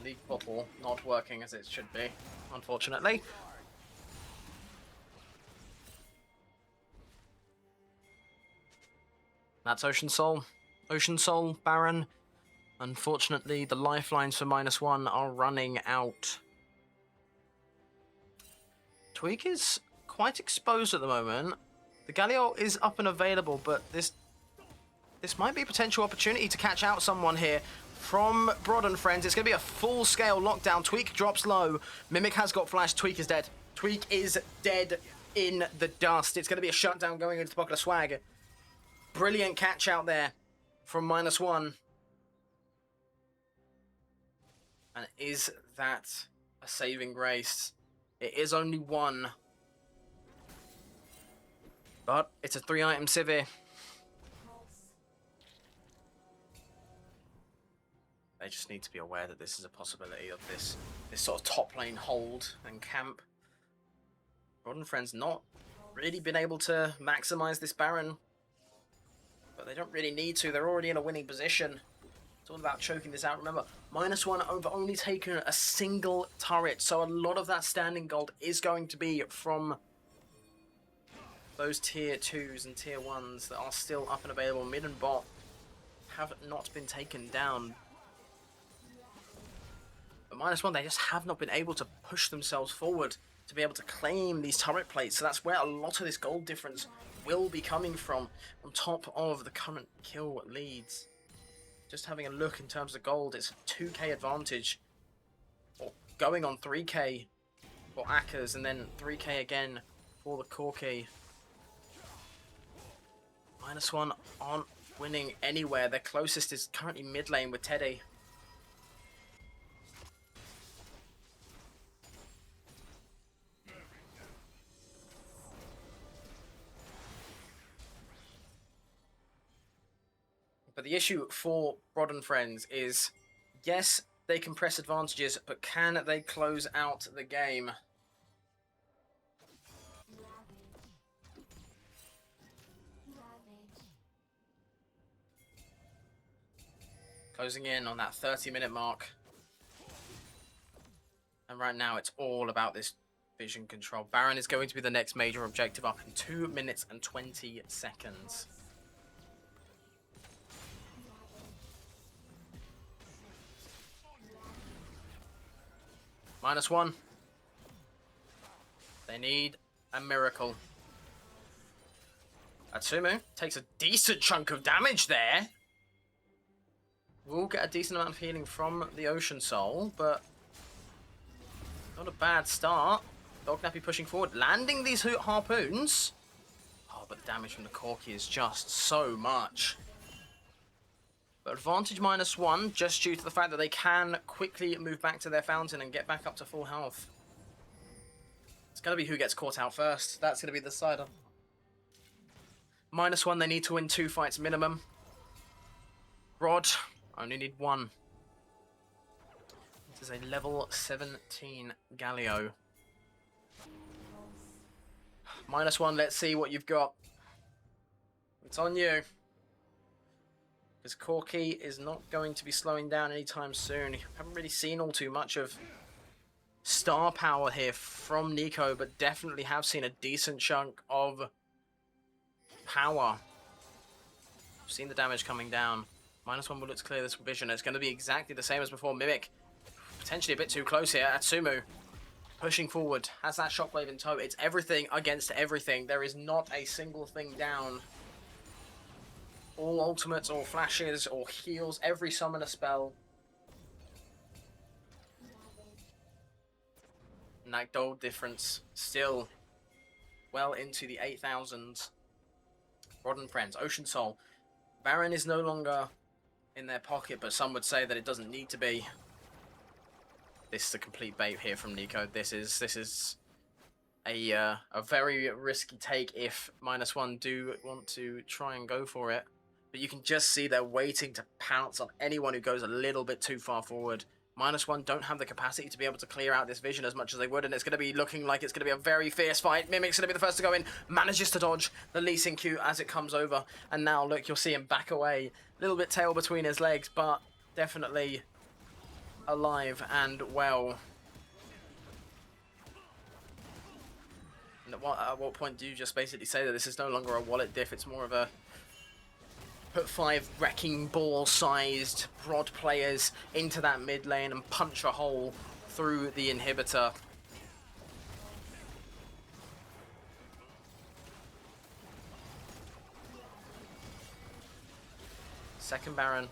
League bottle not working as it should be, unfortunately. That's Ocean Soul. Ocean Soul, Baron. Unfortunately, the lifelines for -1 are running out. Tweak is quite exposed at the moment. The Galio is up and available, but this might be a potential opportunity to catch out someone here. From Brod and friends, it's going to be a full-scale lockdown. Tweak drops low. Mimic has got flash. Tweak is dead. Tweak is dead in the dust. It's going to be a shutdown going into the pocket of swag. Brilliant catch out there from -1. And is that a saving grace? It is only 1. But it's a 3-item civvy. They just need to be aware that this is a possibility of this sort of top lane hold and camp. Rod and friends not really been able to maximize this Baron, but they don't really need to. They're already in a winning position. It's all about choking this out. Remember, -1 have only taken a single turret, so a lot of that standing gold is going to be from those tier 2s and tier 1s that are still up and available. Mid and bot have not been taken down. But -1, they just have not been able to push themselves forward to be able to claim these turret plates. So that's where a lot of this gold difference will be coming from, on top of the current kill leads. Just having a look in terms of gold, it's a 2k advantage, or going on 3k for Akkers, and then 3k again for the Corki. -1 aren't winning anywhere. Their closest is currently mid lane with Teddy. But the issue for Brod and Friends is, yes, they can press advantages, but can they close out the game? Closing in on that 30-minute mark. And right now, it's all about this vision control. Baron is going to be the next major objective up in 2 minutes and 20 seconds. -1. They need a miracle. Atsumu takes a decent chunk of damage there. We'll get a decent amount of healing from the Ocean Soul, but not a bad start. Dognappy pushing forward, landing these harpoons. Oh, but the damage from the Corki is just so much. But advantage -1, just due to the fact that they can quickly move back to their fountain and get back up to full health. It's going to be who gets caught out first. That's going to be the decider. -1, they need to win 2 fights minimum. Rod only need 1. This is a level 17 Galio. -1, let's see what you've got. It's on you. Because Corki is not going to be slowing down anytime soon. You haven't really seen all too much of star power here from Nico, but definitely have seen a decent chunk of power. Seen the damage coming down. -1 will look to clear this vision. It's going to be exactly the same as before. Mimic, potentially a bit too close here. Atsumu, pushing forward, has that shockwave in tow. It's everything against everything. There is not a single thing down. All ultimates, or flashes, or heals, every summoner spell. And that gold difference still well into the 8,000s. Rod and Friends, Ocean Soul. Baron is no longer in their pocket, but some would say that it doesn't need to be. This is a complete bait here from Nico. This is a very risky take if -1 do want to try and go for it. But you can just see they're waiting to pounce on anyone who goes a little bit too far forward. -1 don't have the capacity to be able to clear out this vision as much as they would, and it's going to be looking like it's going to be a very fierce fight. Mimic's going to be the first to go in, manages to dodge the Lee Sin Q as it comes over, and now look, you'll see him back away. A little bit tail between his legs, but definitely alive and well. And at what point do you just basically say that this is no longer a wallet diff, it's more of a put 5 wrecking ball sized Rod players into that mid lane and punch a hole through the inhibitor. Second Baron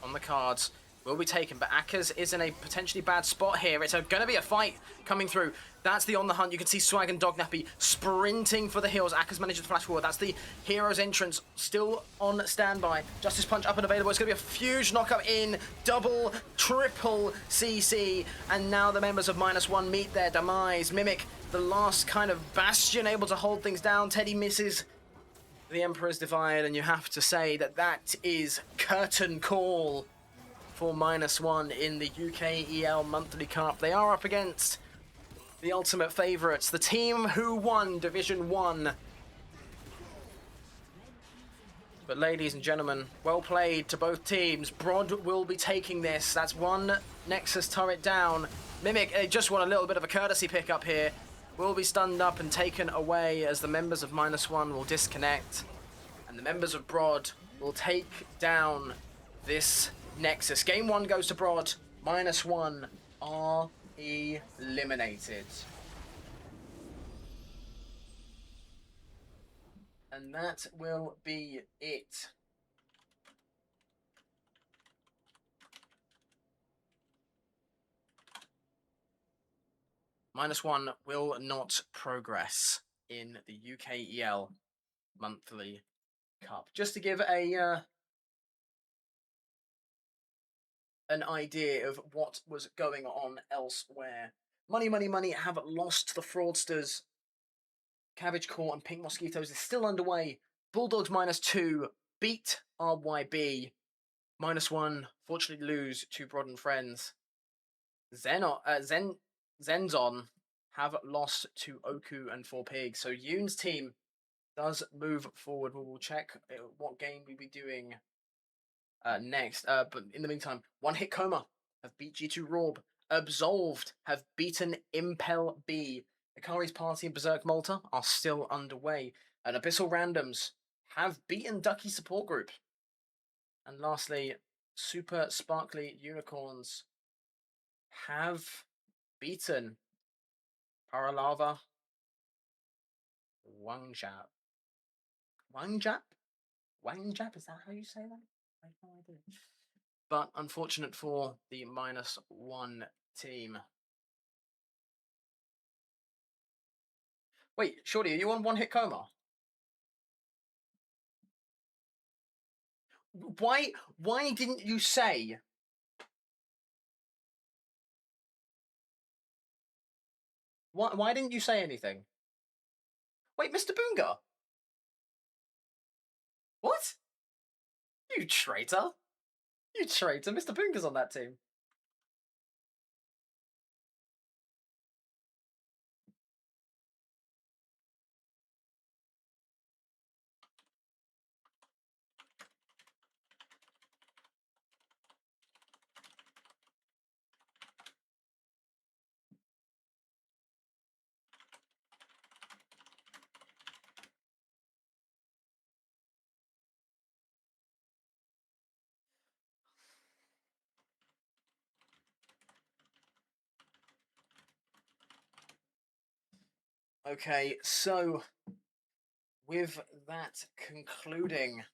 on the cards will be taken, but Akkers is in a potentially bad spot here. It's going to be a fight coming through. That's the on the hunt. You can see Swag and Dognappy sprinting for the hills. Akkers manages to flash forward. That's the hero's entrance, still on standby. Justice Punch up and available. It's going to be a huge knockup in, double, triple CC, and now the members of -1 meet their demise. Mimic, the last kind of bastion able to hold things down. Teddy misses the Emperor's Divide, and you have to say that that is curtain call for -1 in the UKEL Monthly Cup. They are up against the ultimate favourites, the team who won Division 1. But ladies and gentlemen, well played to both teams. Brod will be taking this. That's 1 Nexus turret down. Mimic, they just want a little bit of a courtesy pickup here. Will be stunned up and taken away as the members of -1 will disconnect. And the members of Brod will take down this Nexus. Game 1 goes to Brod. -1 are eliminated. And that will be it. -1 will not progress in the UKEL Monthly Cup. Just to give an idea of what was going on elsewhere. Money, Money, Money have lost the Fraudsters. Cabbage Corps and Pink Mosquitoes is still underway. Bulldogs -2 beat RYB. -1 fortunately lose to Brod and Friends. Zenzon have lost to Oku and Four Pigs. So Yoon's team does move forward. We will check what game we'll be doing next. But in the meantime, One Hit Coma have beat G2 Rorb. Absolved have beaten Impel B. Akari's Party and Berserk Malta are still underway. And Abyssal Randoms have beaten Ducky Support Group. And lastly, Super Sparkly Unicorns have beaten Paralava Wangjap. Wangjap? Wangjap? Is that how you say that? I have no idea. But unfortunate for the -1 team. Wait, Shorty, are you on One Hit Coma? Why didn't you say? Why didn't you say anything? Wait, Mr. Boonga? What? You traitor. You traitor. Mr. Boonga's on that team. Okay, so with that concluding,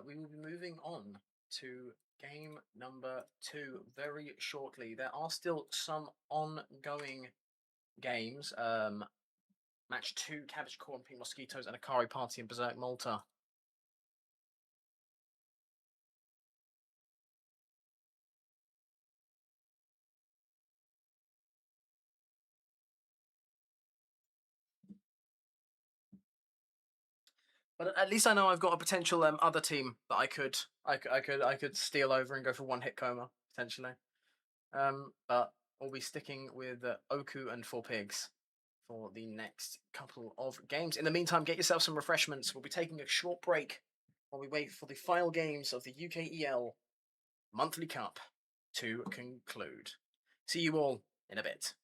we will be moving on to game number 2 very shortly. There are still some ongoing games. Match 2, Cabbage Corn, Pink Mosquitoes, and Akari Party and Berserk Malta. But at least I know I've got a potential other team that I could steal over and go for One Hit Coma potentially. But we'll be sticking with Oku and Four Pigs for the next couple of games. In the meantime, get yourself some refreshments. We'll be taking a short break while we wait for the final games of the UKEL Monthly Cup to conclude. See you all in a bit.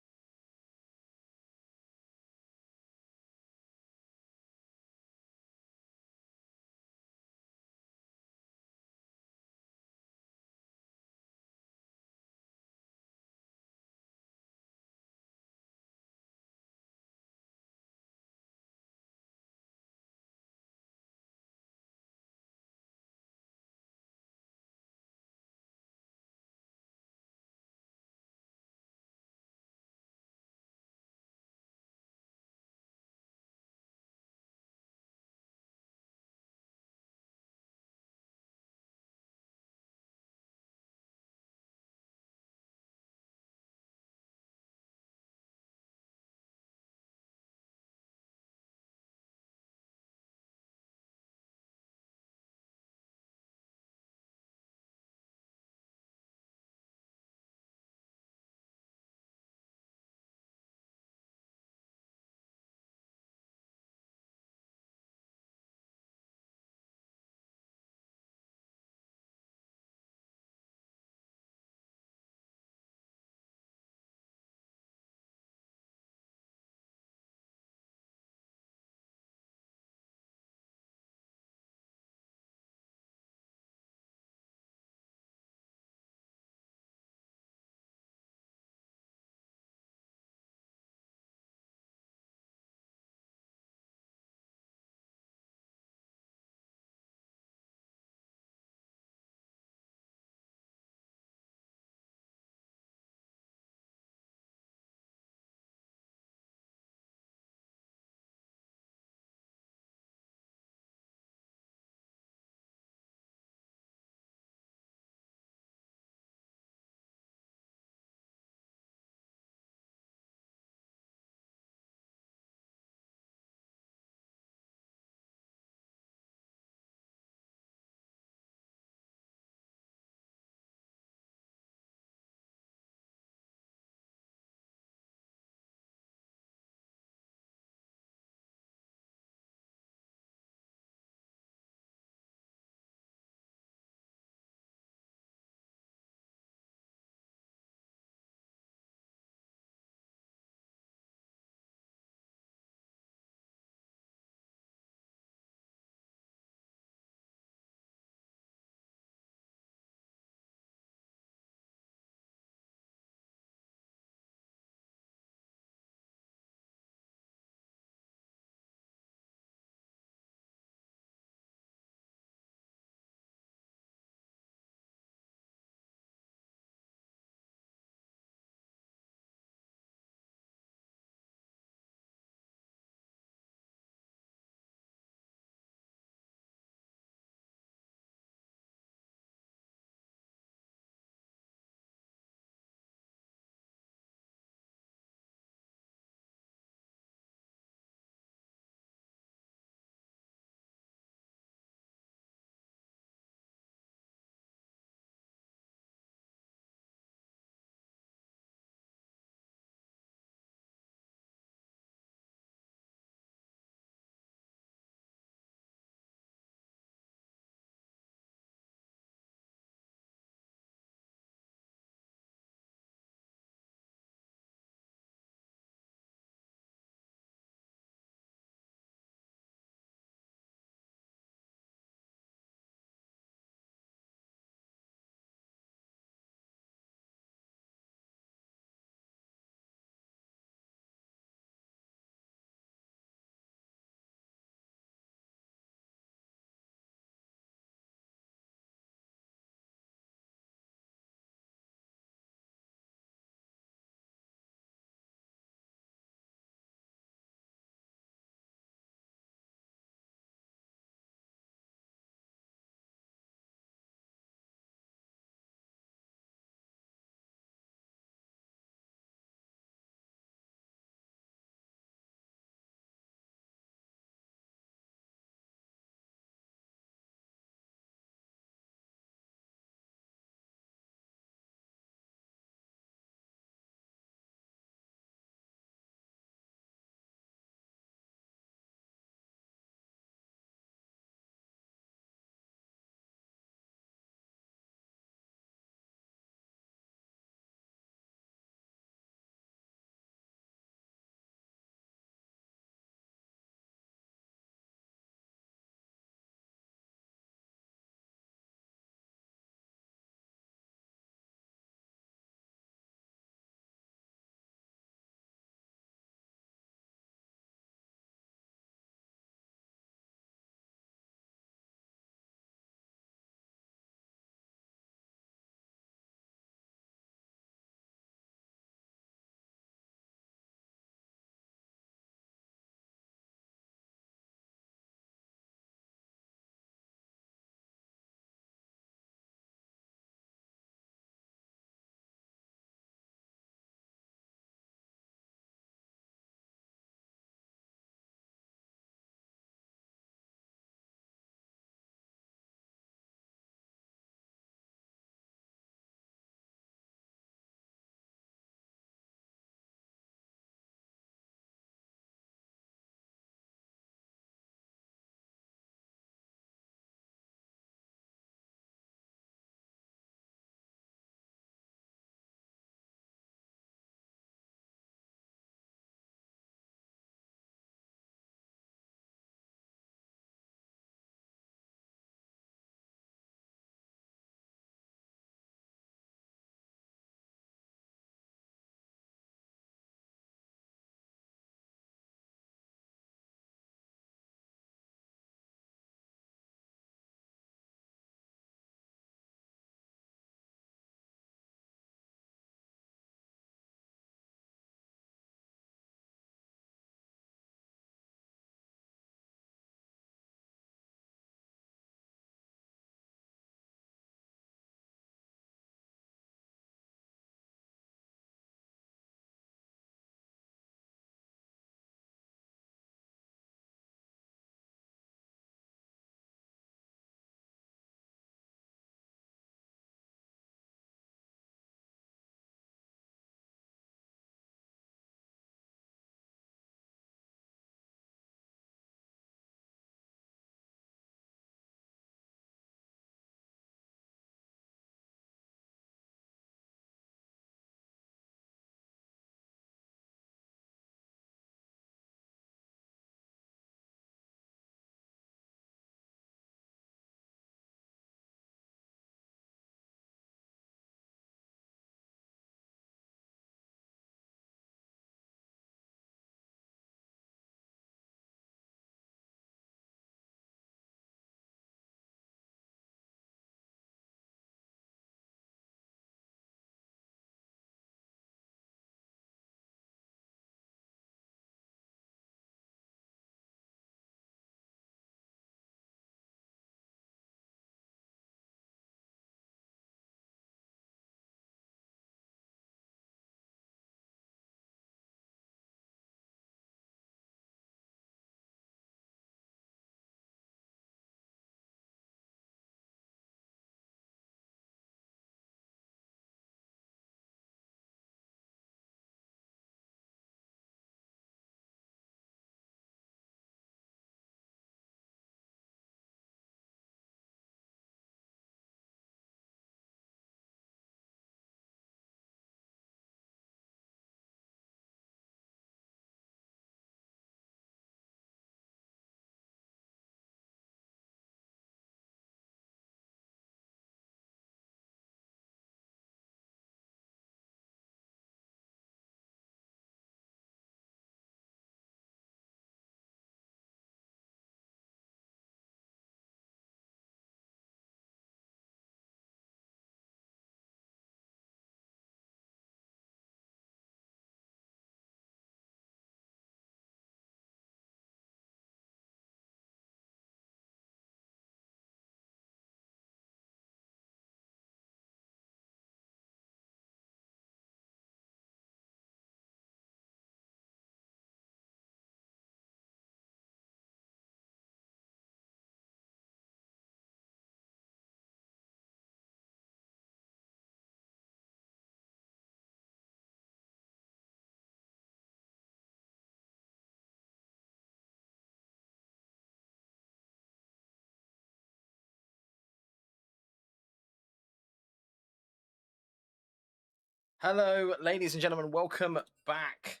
Hello, ladies and gentlemen. Welcome back.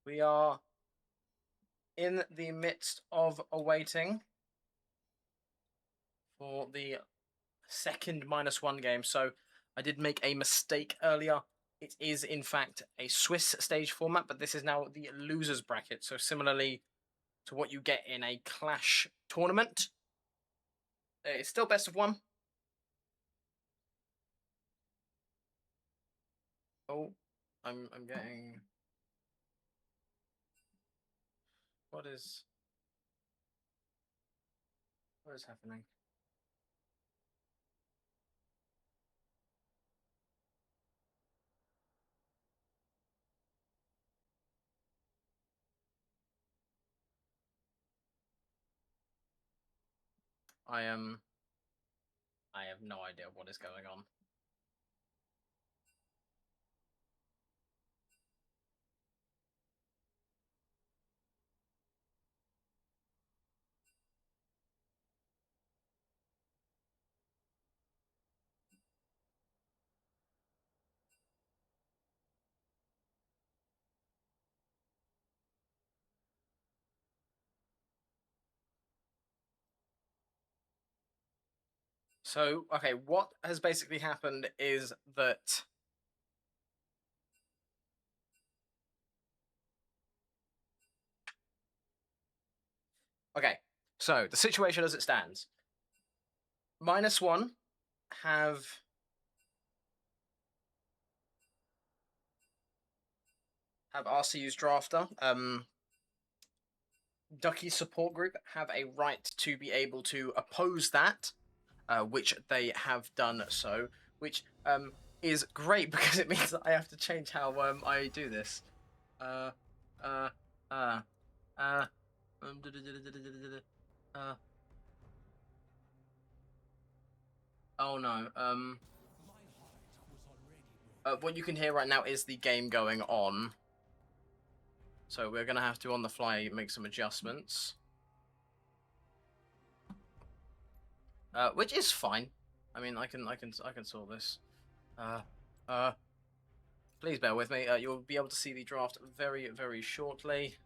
We are in the midst of awaiting for the second -1 game. So I did make a mistake earlier. It is, in fact, a Swiss stage format, but this is now the losers bracket. So similarly to what you get in a Clash tournament, it's still best of one. Oh, I'm getting... What is happening? I am... I have no idea what is going on. So, okay, what has basically happened is that okay, so the situation as it stands. -1 have RCU's drafter. Ducky's support group have a right to be able to oppose that, which they have done so, which is great because it means that I have to change how I do this. Uh, uh, uh, uh, oh no. What you can hear right now is the game going on. So we're gonna have to on the fly make some adjustments. Which is fine. I mean, I can sort this. Please bear with me. You'll be able to see the draft very, very shortly.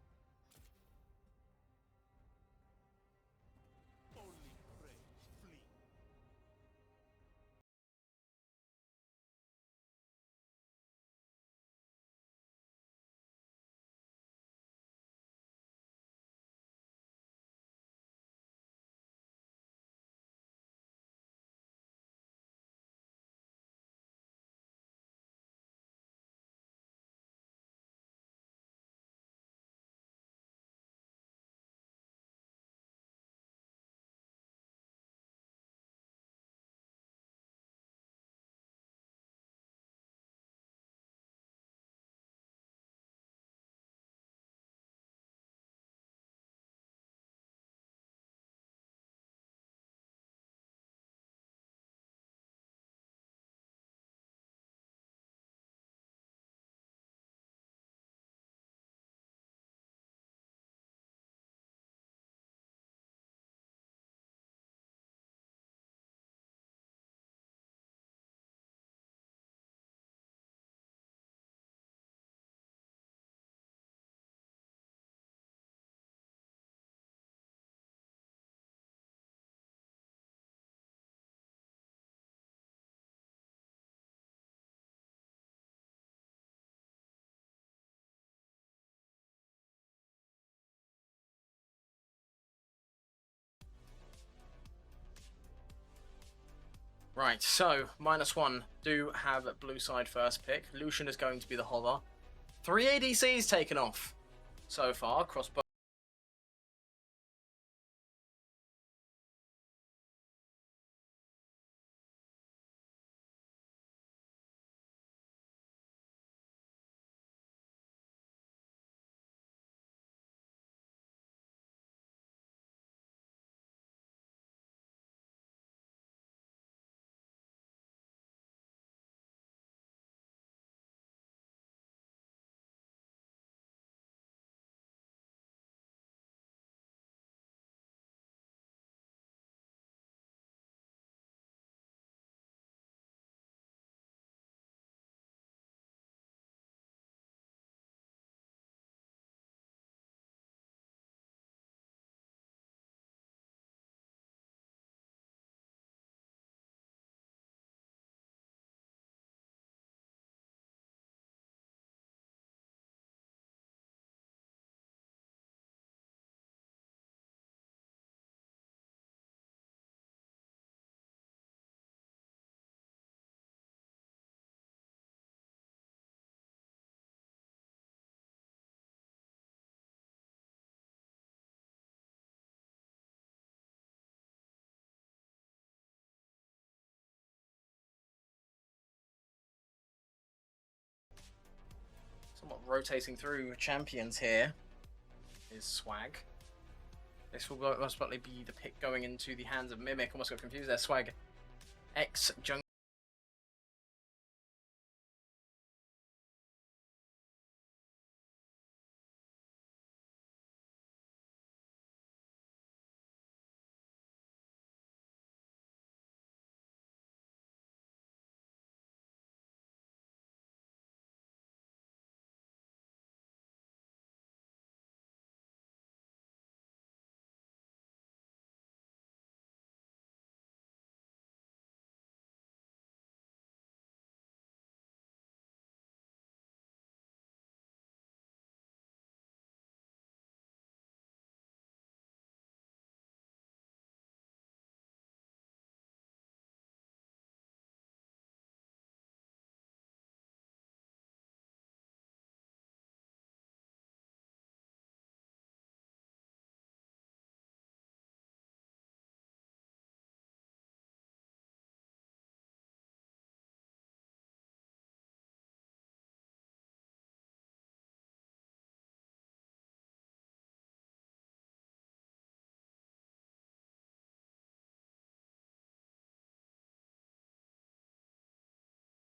Right, so -1 do have blue side first pick. Lucian is going to be the hover. 3 ADCs taken off so far across both. rotating through champions here is Swag. This will most likely be the pick going into the hands of Mimic. Almost got confused there. Swag X jungle.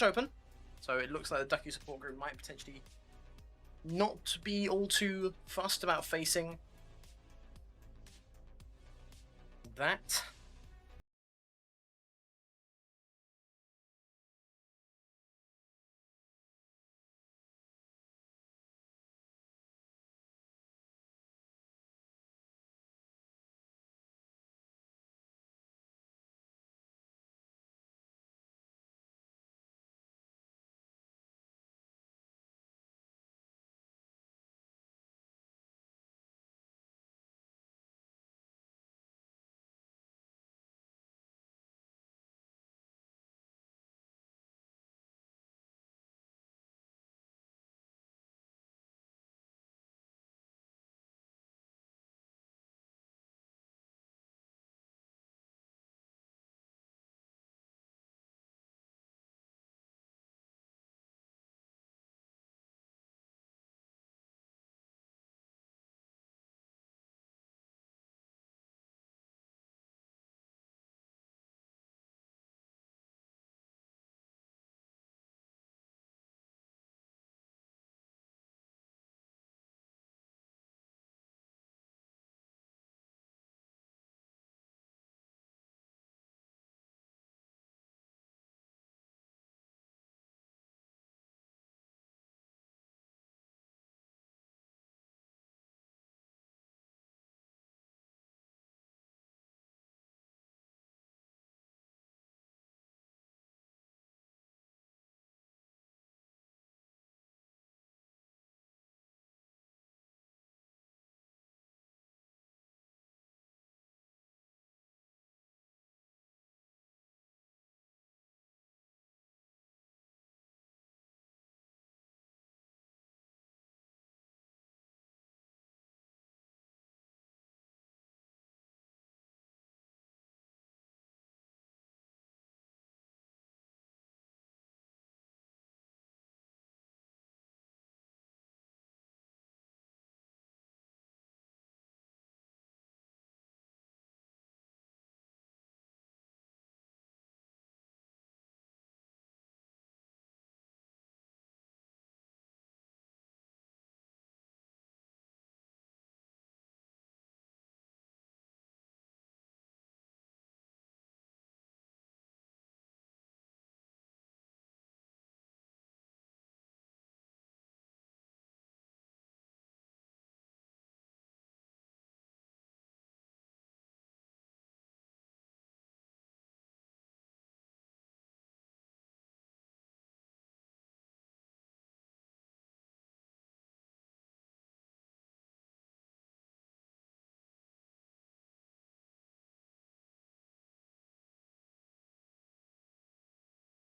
Open. So it looks like the Ducky support group might potentially not be all too fussed about facing that.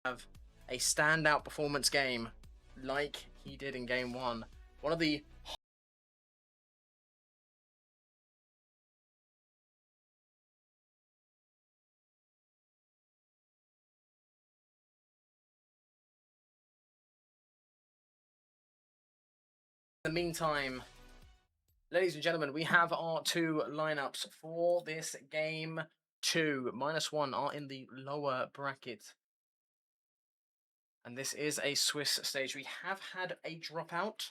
Have a standout performance game like he did in game one. One of the the meantime, ladies and gentlemen, we have our two lineups for this game 2. -1 are in the lower bracket. And this is a Swiss stage. We have had a dropout.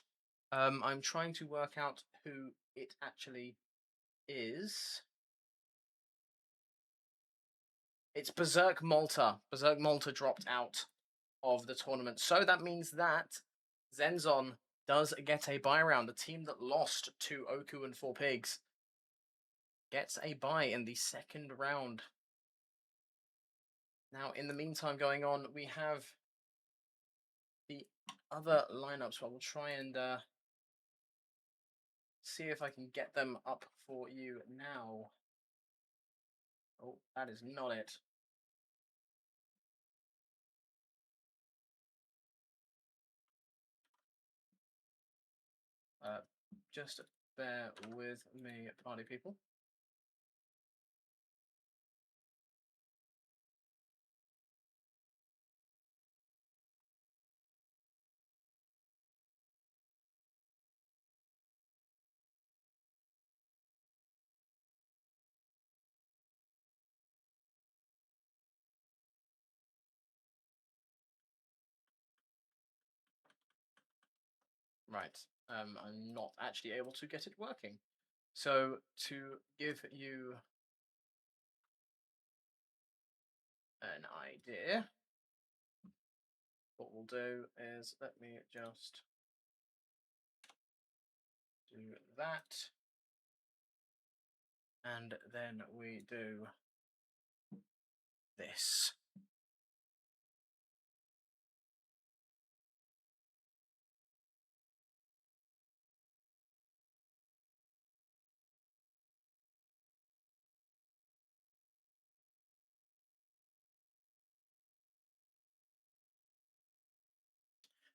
I'm trying to work out who it actually is. It's Berserk Malta. Berserk Malta dropped out of the tournament. So that means that Zenzon does get a bye round. The team that lost to Oku and 4Pigs gets a bye in the second round. Now, in the meantime, going on, we have the other lineups. Well, we'll try and see if I can get them up for you now. Oh, that is not it. Just bear with me, party people. Right. I'm not actually able to get it working. So to give you an idea, what we'll do is let me just do that. And then we do this.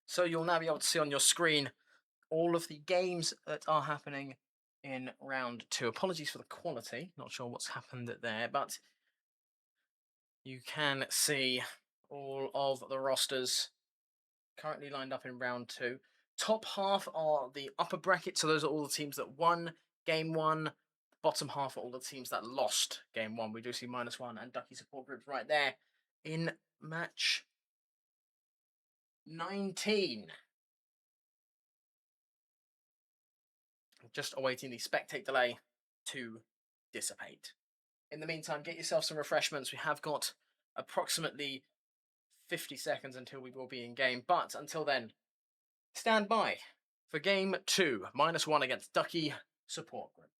So you'll now be able to see on your screen all of the games that are happening in round 2. Apologies for the quality. Not sure what's happened there, but you can see all of the rosters currently lined up in round 2. Top half are the upper bracket, so those are all the teams that won game 1. Bottom half are all the teams that lost game 1. We do see -1 and Ducky support groups right there in match 19. Just awaiting the spectate delay to dissipate. In the meantime, get yourself some refreshments. We have got approximately 50 seconds until we will be in game, but until then, stand by for game 2, -1 against Ducky support group.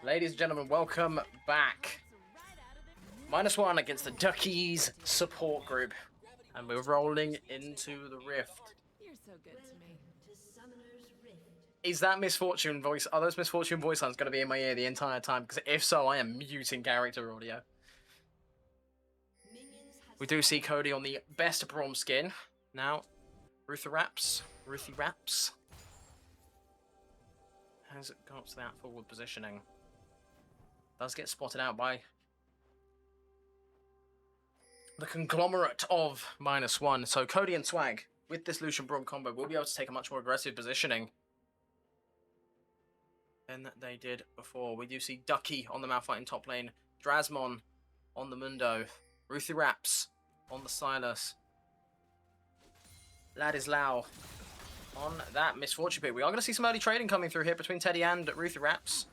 Ladies and gentlemen, welcome back. -1 against the Duckies support group. And we're rolling into the Rift. You're so good to me. Is that Misfortune voice? Are those Misfortune voice lines going to be in my ear the entire time? Because if so, I am muting character audio. We do see Cody on the best Braum skin. Now, Ruthie Raps has got to that forward positioning. Does get spotted out by the conglomerate of -1. So Cody and Swag, with this Lucian Braum combo, will be able to take a much more aggressive positioning than they did before. We do see Ducky on the Malphite in top lane, Drasmon on the Mundo, Ruthie Raps on the Silas, Ladislau on that Misfortune pick. We are going to see some early trading coming through here between Teddy and Ruthie Raps.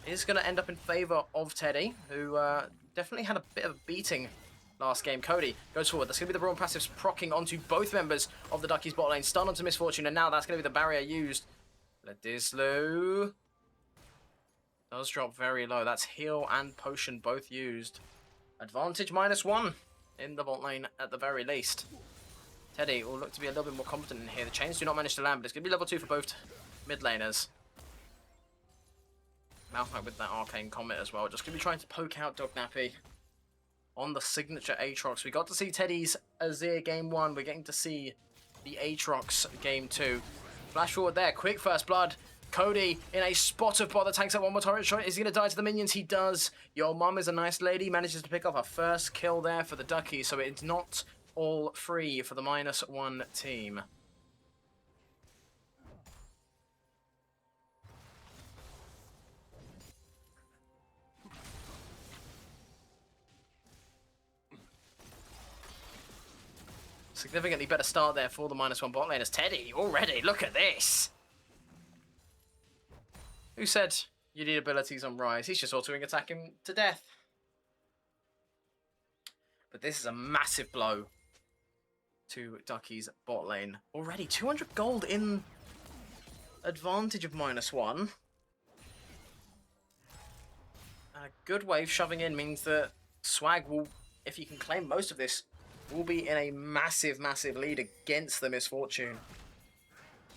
Is going to end up in favor of Teddy, who definitely had a bit of a beating last game. Cody goes forward. That's going to be the Braum passives proccing onto both members of the Duckies bot lane. Stun onto Misfortune, and now that's going to be the barrier used. Ladislau does drop very low. That's heal and potion both used. Advantage -1 in the bot lane at the very least. Teddy will look to be a little bit more competent in here. The chains do not manage to land, but it's going to be level 2 for both mid laners. Malphite with that Arcane Comet as well. Just going to be trying to poke out Dognappy on the signature Aatrox. We got to see Teddy's Azir game 1. We're getting to see the Aatrox game 2. Flash forward there. Quick first blood. Cody in a spot of bother takes up one more turret shot. Is he going to die to the minions? He does. Your mum is a nice lady. Manages to pick up a first kill there for the Duckies. So it's not all free for the -1 team. Significantly better start there for the -1 bot lane as Teddy already. Look at this. Who said you need abilities on Rise? He's just autoing attacking to death. But this is a massive blow to Ducky's bot lane. Already 200 gold in advantage of -1. And a good wave shoving in means that Swag will, if he can claim most of this, will be in a massive, massive lead against the Misfortune.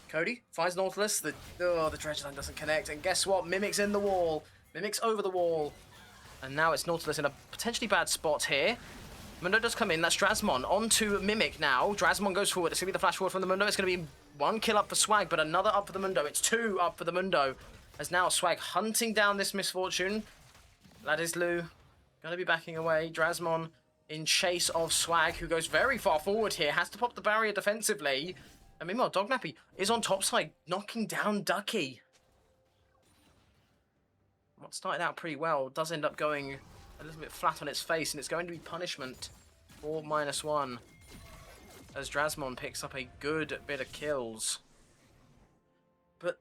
Cody finds Nautilus. The Dredge Line doesn't connect. And guess what? Mimic's in the wall. Mimic's over the wall. And now it's Nautilus in a potentially bad spot here. Mundo does come in. That's Drasmon onto Mimic now. Drasmon goes forward. It's going to be the flash forward from the Mundo. It's going to be 1 kill up for Swag, but another up for the Mundo. It's 2 up for the Mundo. As now Swag hunting down this Misfortune. Ladislau going to be backing away. Drasmon in chase of Swag, who goes very far forward here. Has to pop the barrier defensively. And meanwhile, Dognappy is on top side, knocking down Ducky. What started out pretty well does end up going a little bit flat on its face, and it's going to be punishment for -1. As Drasmon picks up a good bit of kills. But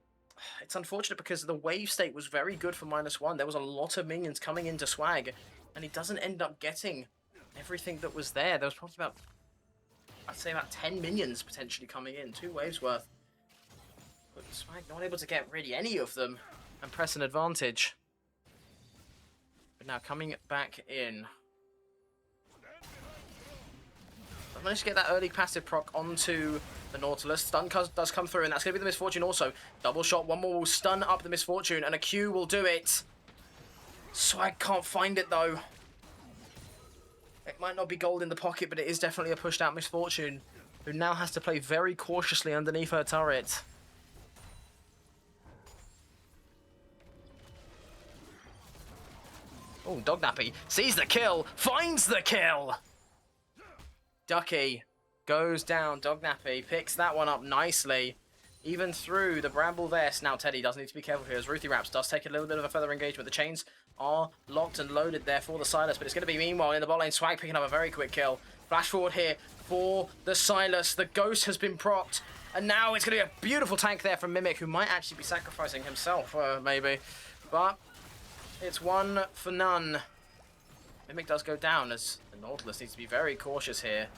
it's unfortunate because the wave state was very good for -1. There was a lot of minions coming into Swag, and he doesn't end up getting everything that was there. There was probably about, I'd say about 10 minions potentially coming in, 2 waves worth. But Swag not able to get really any of them and press an advantage. But now coming back in. I've managed to get that early passive proc onto the Nautilus. Stun does come through, and that's going to be the Misfortune also. Double shot, one more will stun up the Misfortune, and a Q will do it. Swag can't find it though. It might not be gold in the pocket, but it is definitely a pushed out Misfortune, who now has to play very cautiously underneath her turret. Oh, Dognappy sees the kill, finds the kill! Ducky goes down, Dognappy picks that one up nicely. Even through the Bramble Vest. Now Teddy does need to be careful here as Ruthie Raps does take a little bit of a further engagement. The chains are locked and loaded there for the Silas, but it's going to be meanwhile in the bot lane. Swag picking up a very quick kill. Flash forward here for the Silas. The Ghost has been procced, and now it's going to be a beautiful tank there from Mimic, who might actually be sacrificing himself, maybe. But it's 1 for none. Mimic does go down as the Nautilus needs to be very cautious here.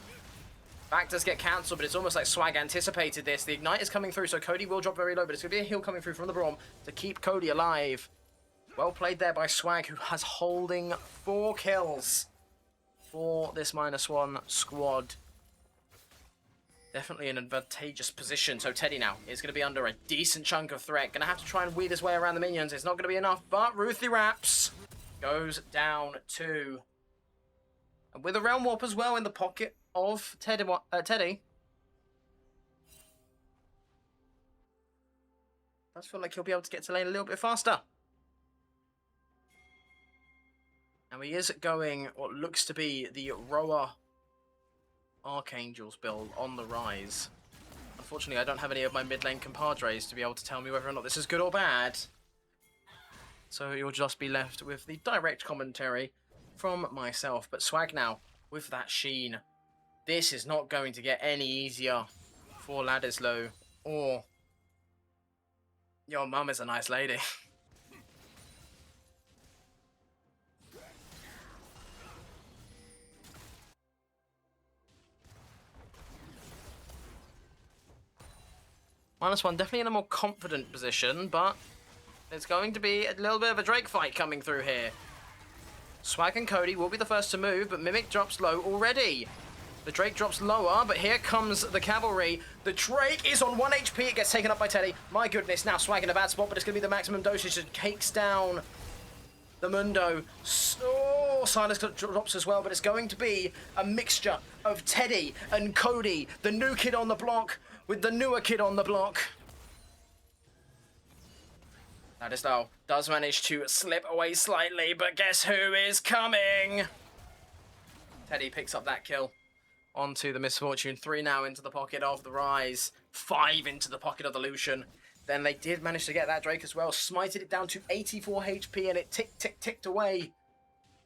Back does get cancelled, but it's almost like Swag anticipated this. The Ignite is coming through, so Cody will drop very low, but it's going to be a heal coming through from the Braum to keep Cody alive. Well played there by Swag, who has holding 4 kills for this -1 squad. Definitely an advantageous position. So Teddy now is going to be under a decent chunk of threat. Going to have to try and weed his way around the minions. It's not going to be enough, but Ruthie Raps goes down too. And with a Realm Warp as well in the pocket of Teddy. Does feel like he'll be able to get to lane a little bit faster. And he is going what looks to be the Roa Archangels build on the rise. Unfortunately, I don't have any of my mid lane compadres to be able to tell me whether or not this is good or bad. So you'll just be left with the direct commentary from myself. But Swag now, with that Sheen, this is not going to get any easier for Ladislow or your mum is a nice lady. -1 definitely in a more confident position, but it's going to be a little bit of a Drake fight coming through here. Swag and Cody will be the first to move, but Mimic drops low already. The Drake drops lower, but here comes the cavalry. The Drake is on 1 HP. It gets taken up by Teddy. My goodness, now Swag in a bad spot, but it's going to be the maximum dosage that takes down the Mundo. Oh, Silas drops as well, but it's going to be a mixture of Teddy and Cody, the new kid on the block with the newer kid on the block. Ladislow does manage to slip away slightly, but guess who is coming? Teddy picks up that kill. Onto the Misfortune. 3 now into the pocket of the Rise. 5 into the pocket of the Lucian. Then they did manage to get that Drake as well. Smited it down to 84 HP and it ticked away.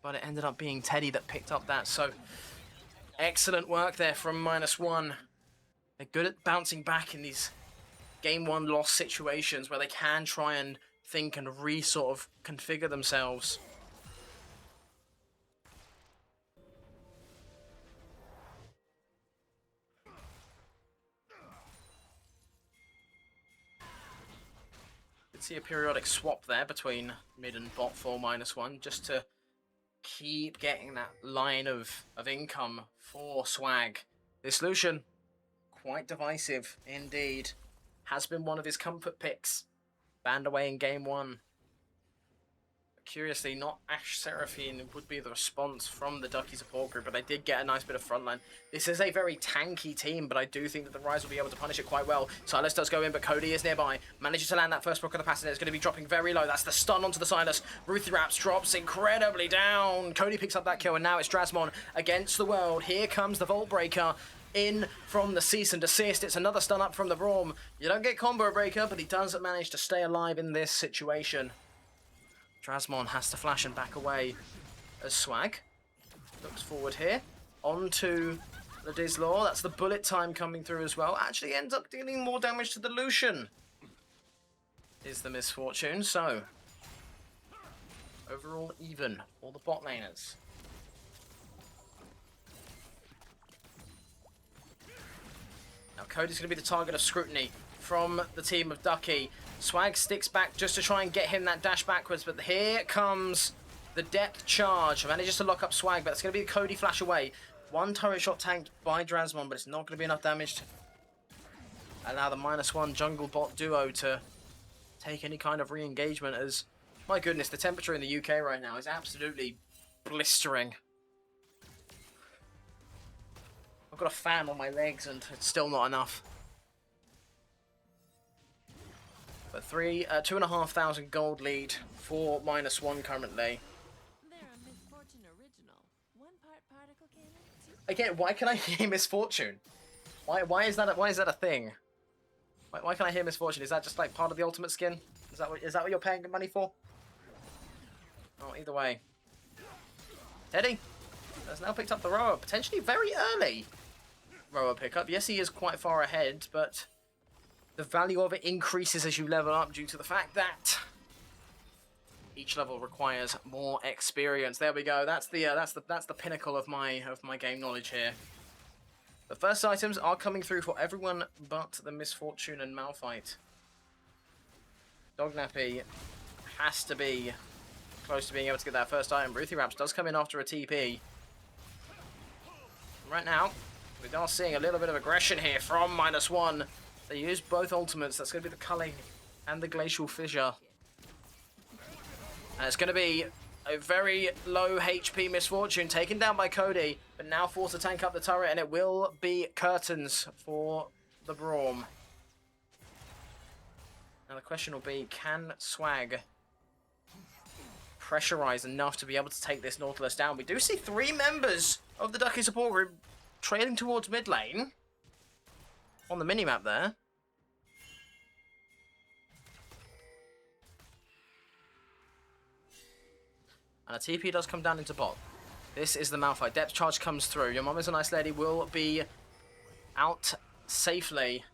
But it ended up being Teddy that picked up that. So excellent work there from -1. They're good at bouncing back in these game 1 loss situations where they can try and think and sort of configure themselves. See a periodic swap there between mid and bot for -1 just to keep getting that line of income for Swag. This Lucian, quite divisive indeed, has been one of his comfort picks. Banned away in game 1. Curiously, not Ash Seraphine would be the response from the Ducky support group, but they did get a nice bit of frontline. This is a very tanky team, but I do think that the Rise will be able to punish it quite well. Silas does go in, but Cody is nearby. Manages to land that first block of the Passenger. It's going to be dropping very low. That's the stun onto the Silas. Ruthie Raps drops incredibly down. Cody picks up that kill, and now it's Drasmon against the world. Here comes the Vault Breaker. In from the cease and desist. It's another stun up from the Braum. You don't get Combo Breaker, but he does manage to stay alive in this situation. Drasmon has to flash and back away as Swag looks forward here. Onto the Ladislow. That's the bullet time coming through as well. Actually ends up dealing more damage to the Lucian. Is the Misfortune. So, overall even for the bot laners. Now Cody's going to be the target of scrutiny from the team of Ducky. Swag sticks back just to try and get him that dash backwards, but here comes the depth charge. Manages to lock up Swag, but it's going to be a Cody flash away. 1 turret shot tanked by Drasmon, but it's not going to be enough damage to allow the -1 jungle bot duo to take any kind of re-engagement as, my goodness, the temperature in the UK right now is absolutely blistering. I've got a fan on my legs and it's still not enough. But 2,500 gold lead for -1 currently. They're a Misfortune original. 1 part particle cannon. Again, why can I hear Misfortune? Why is that a thing? Why can I hear Misfortune? Is that just like part of the ultimate skin? Is that what you're paying money for? Oh, either way. Teddy has now picked up the Roa, potentially very early Roa pickup. Yes, he is quite far ahead, but the value of it increases as you level up due to the fact that each level requires more experience. There we go. That's the pinnacle of my game knowledge here. The first items are coming through for everyone but the Misfortune and Malphite. Dognappy has to be close to being able to get that first item. Ruthie Raps does come in after a TP. Right now, we are seeing a little bit of aggression here from -1. They use both ultimates. That's going to be the Culling and the Glacial Fissure. And it's going to be a very low HP Misfortune taken down by Cody, but now forced to tank up the turret, and it will be curtains for the Braum. Now the question will be, can Swag pressurize enough to be able to take this Nautilus down? We do see 3 members of the Ducky support group trailing towards mid lane on the minimap there. And a TP does come down into bot. This is the Malphite. Depth charge comes through. Your mom is a nice lady will be out safely.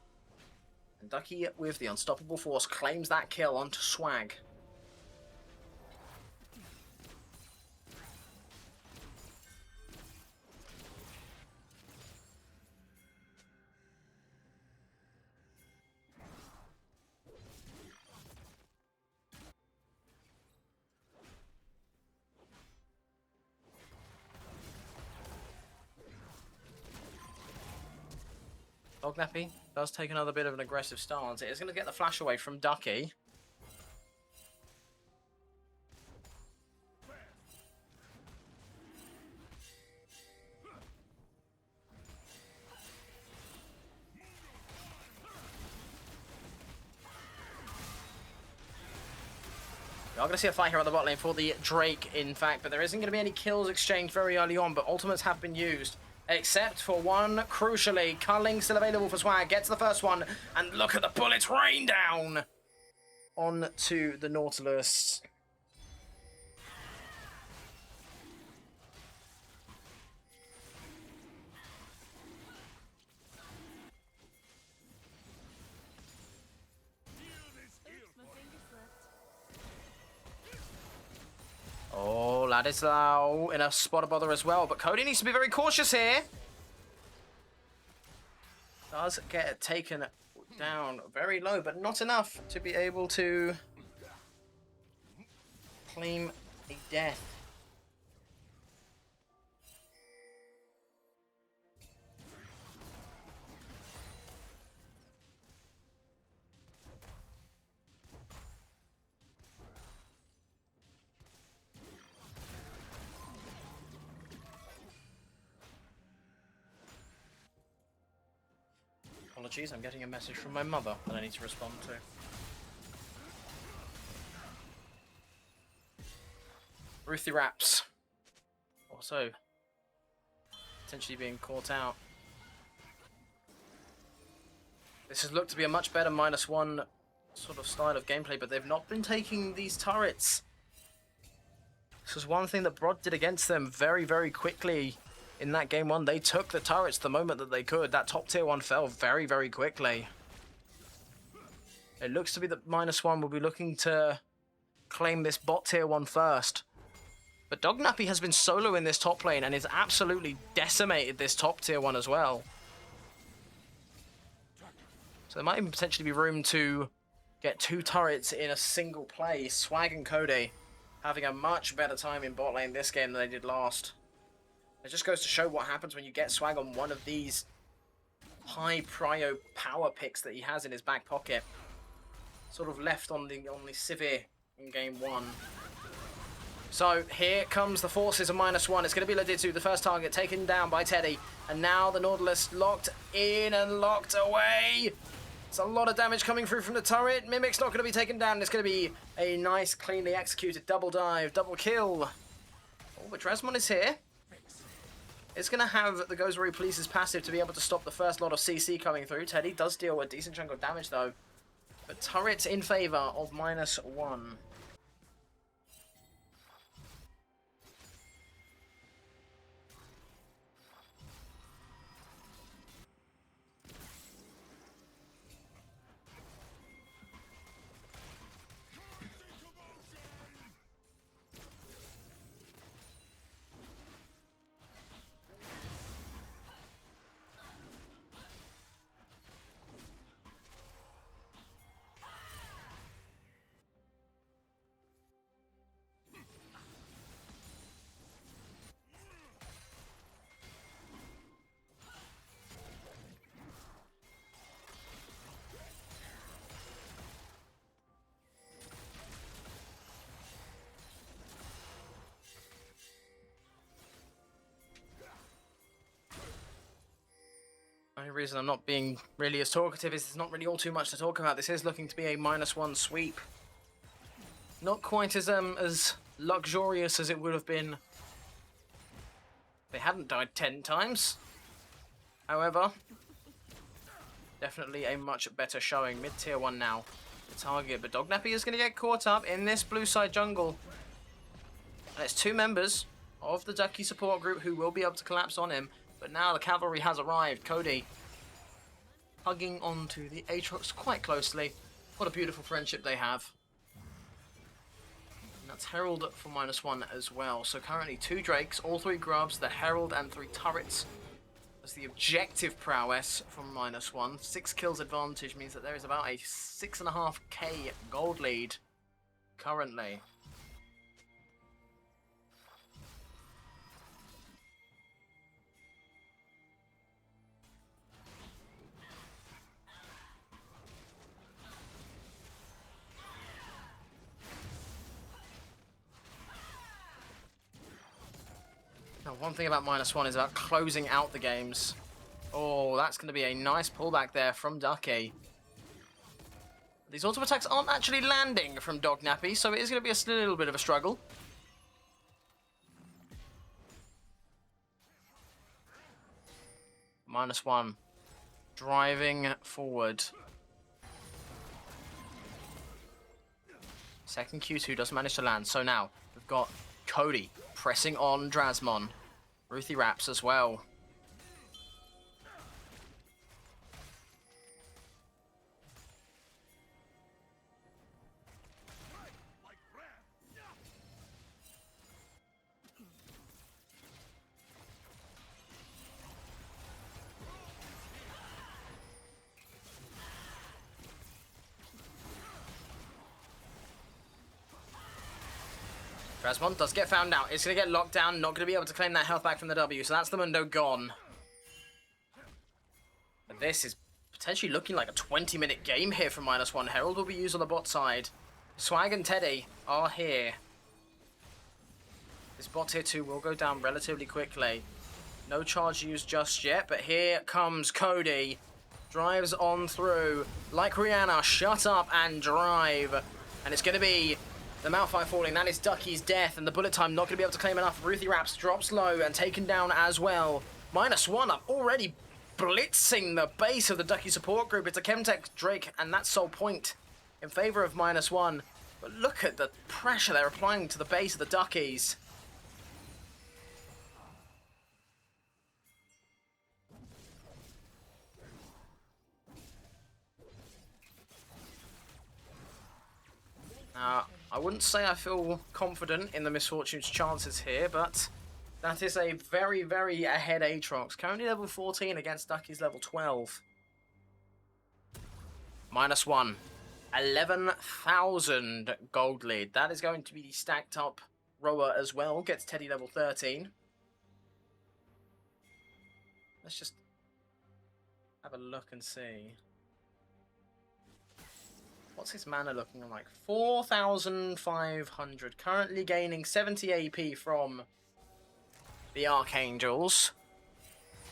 And Ducky with the unstoppable force claims that kill onto Swag. Dognappy does take another bit of an aggressive stance. It is going to get the flash away from Ducky. We are going to see a fight here on the bot lane for the Drake, in fact, but there isn't going to be any kills exchanged very early on, but ultimates have been used. Except for one, crucially, Culling still available for Swag, gets the first one, and look at the bullets rain down onto the Nautilus. Oh, Ladislau in a spot of bother as well, but Cody needs to be very cautious here. Does get taken down very low, but not enough to be able to claim a death. Apologies, I'm getting a message from my mother that I need to respond to. Ruthie Raps. Also, potentially being caught out. This has looked to be a much better -1 sort of style of gameplay, but they've not been taking these turrets. This was one thing that Brod did against them very, very quickly. In that game 1, they took the turrets the moment that they could. That top tier 1 fell very, very quickly. It looks to be that -1 will be looking to claim this bot tier 1 first. But Dognappy has been solo in this top lane and has absolutely decimated this top tier 1 as well. So there might even potentially be room to get 2 turrets in a single play. Swag and Cody having a much better time in bot lane this game than they did last. It just goes to show what happens when you get Swag on one of these high prio power picks that he has in his back pocket. Sort of left on the Sivir in game 1. So here comes the forces of -1. It's going to be Laditsu, the first target, taken down by Teddy. And now the Nautilus locked in and locked away. It's a lot of damage coming through from the turret. Mimic's not going to be taken down. It's going to be a nice, cleanly executed double dive, double kill. Oh, but Dresmon is here. It's going to have the Goes Where He Pleases passive to be able to stop the first lot of CC coming through. Teddy does deal a decent chunk of damage though. But turret in favour of -1. reason I'm not being really as talkative is there's not really all too much to talk about. This is looking to be a -1 sweep. Not quite as luxurious as it would have been if they hadn't died 10 times. However, definitely a much better showing. Mid-tier 1 now. The target, but Dognappy is going to get caught up in this blue side jungle. And it's 2 members of the Ducky support group who will be able to collapse on him. But now the cavalry has arrived. Cody hugging onto the Aatrox quite closely. What a beautiful friendship they have. And that's Herald for -1 as well. So currently 2 Drakes, all 3 Grubs, the Herald and 3 turrets. As the objective prowess from -1. 6 kills advantage means that there is about a 6.5k gold lead currently. Now, one thing about -1 is about closing out the games. Oh, that's going to be a nice pullback there from Ducky. These auto attacks aren't actually landing from Dognappy, so it is going to be a little bit of a struggle. -1. Driving forward. Second Q2 does manage to land, so now we've got Cody pressing on Drasmon. Ruthie Raps as well. Drasmon does get found out. It's going to get locked down. Not going to be able to claim that health back from the W. So that's the Mundo gone. But this is potentially looking like a 20-minute game here from -1. Herald will be used on the bot side. Swag and Teddy are here. This bot tier 2 will go down relatively quickly. No charge used just yet. But here comes Cody. Drives on through. Like Rihanna, shut up and drive. And it's going to be the Malphite falling. That is Ducky's death, and the bullet time not going to be able to claim enough. Ruthie Raps drops low and taken down as well. -1 up, already blitzing the base of the Ducky support group. It's a Chemtech Drake, and that's sole point in favor of -1. But look at the pressure they're applying to the base of the Duckies. I wouldn't say I feel confident in the Misfortune's chances here, but that is a very, very ahead Aatrox. Currently level 14 against Ducky's level 12. -1. 11,000 gold lead. That is going to be the stacked up rower as well. Gets Teddy level 13. Let's just have a look and see. What's his mana looking like? 4,500. Currently gaining 70 AP from the Archangels.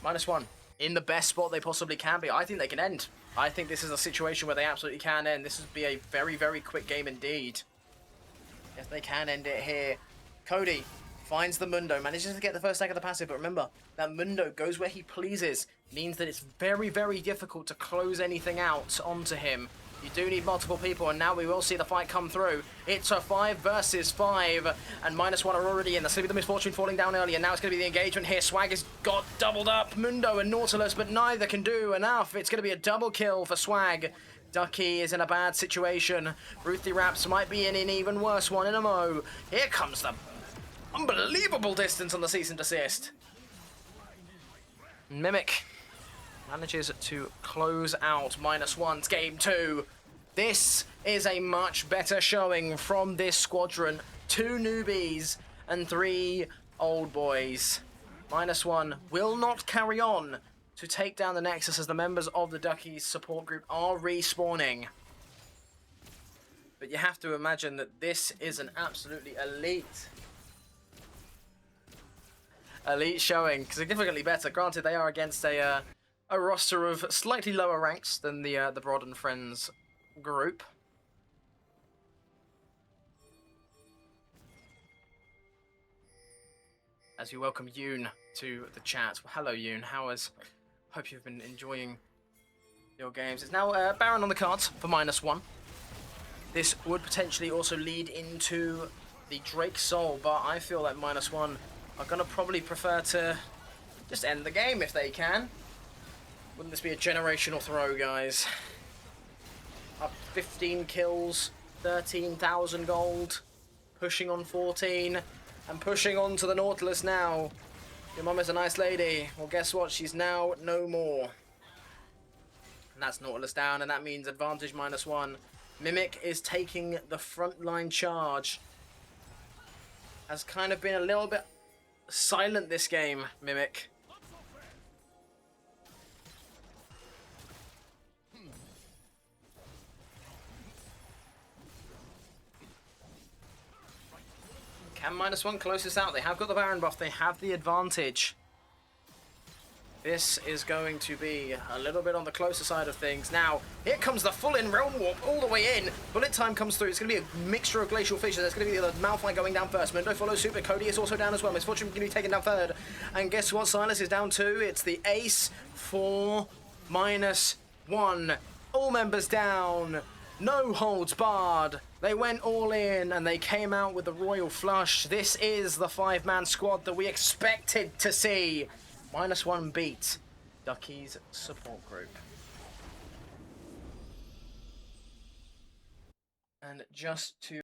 -1. In the best spot they possibly can be. I think they can end. I think this is a situation where they absolutely can end. This would be a very, very quick game indeed. If they can end it here. Cody finds the Mundo. Manages to get the first stack of the passive. But remember, that Mundo goes where he pleases. Means that it's very, very difficult to close anything out onto him. You do need multiple people, and now we will see the fight come through. It's a 5 versus 5, and -1 are already in. That's going to be the Misfortune falling down early, and now it's going to be the engagement here. Swag has got doubled up, Mundo and Nautilus, but neither can do enough. It's going to be a double kill for Swag. Ducky is in a bad situation. Ruthie Raps might be in an even worse one in a mo. Here comes the unbelievable distance on the cease and desist. Mimic manages to close out -1's game 2. This is a much better showing from this squadron. 2 newbies and 3 old boys. -1 will not carry on to take down the Nexus as the members of the Duckies support group are respawning. But you have to imagine that this is an absolutely elite showing. Significantly better. Granted, they are against a a roster of slightly lower ranks than the Brod and Friends group. As we welcome Yoon to the chat. Well, hello, Yoon. Hope you've been enjoying your games. It's now Baron on the cards for -1. This would potentially also lead into the Drake Soul, but I feel like -1 are going to probably prefer to just end the game if they can. Wouldn't this be a generational throw, guys? Up 15 kills, 13,000 gold, pushing on 14, and pushing on to the Nautilus now. Your mum is a nice lady. Well, guess what? She's now no more. And that's Nautilus down, and that means advantage -1. Mimic is taking the frontline charge. Has kind of been a little bit silent this game, Mimic. Can -1 close this out? They have got the Baron buff. They have the advantage. This is going to be a little bit on the closer side of things. Now, here comes the full-in Realm Warp all the way in. Bullet time comes through. It's going to be a mixture of Glacial Fissure. There's going to be the Malphite going down first. Mundo follows suit, but Cody is also down as well. Misfortune going to be taken down third. And guess what? Silas is down too. It's the Ace for -1. All members down. No holds barred. They went all in and they came out with the Royal Flush. This is the 5-man squad that we expected to see. -1 beat Ducky's support group. And just to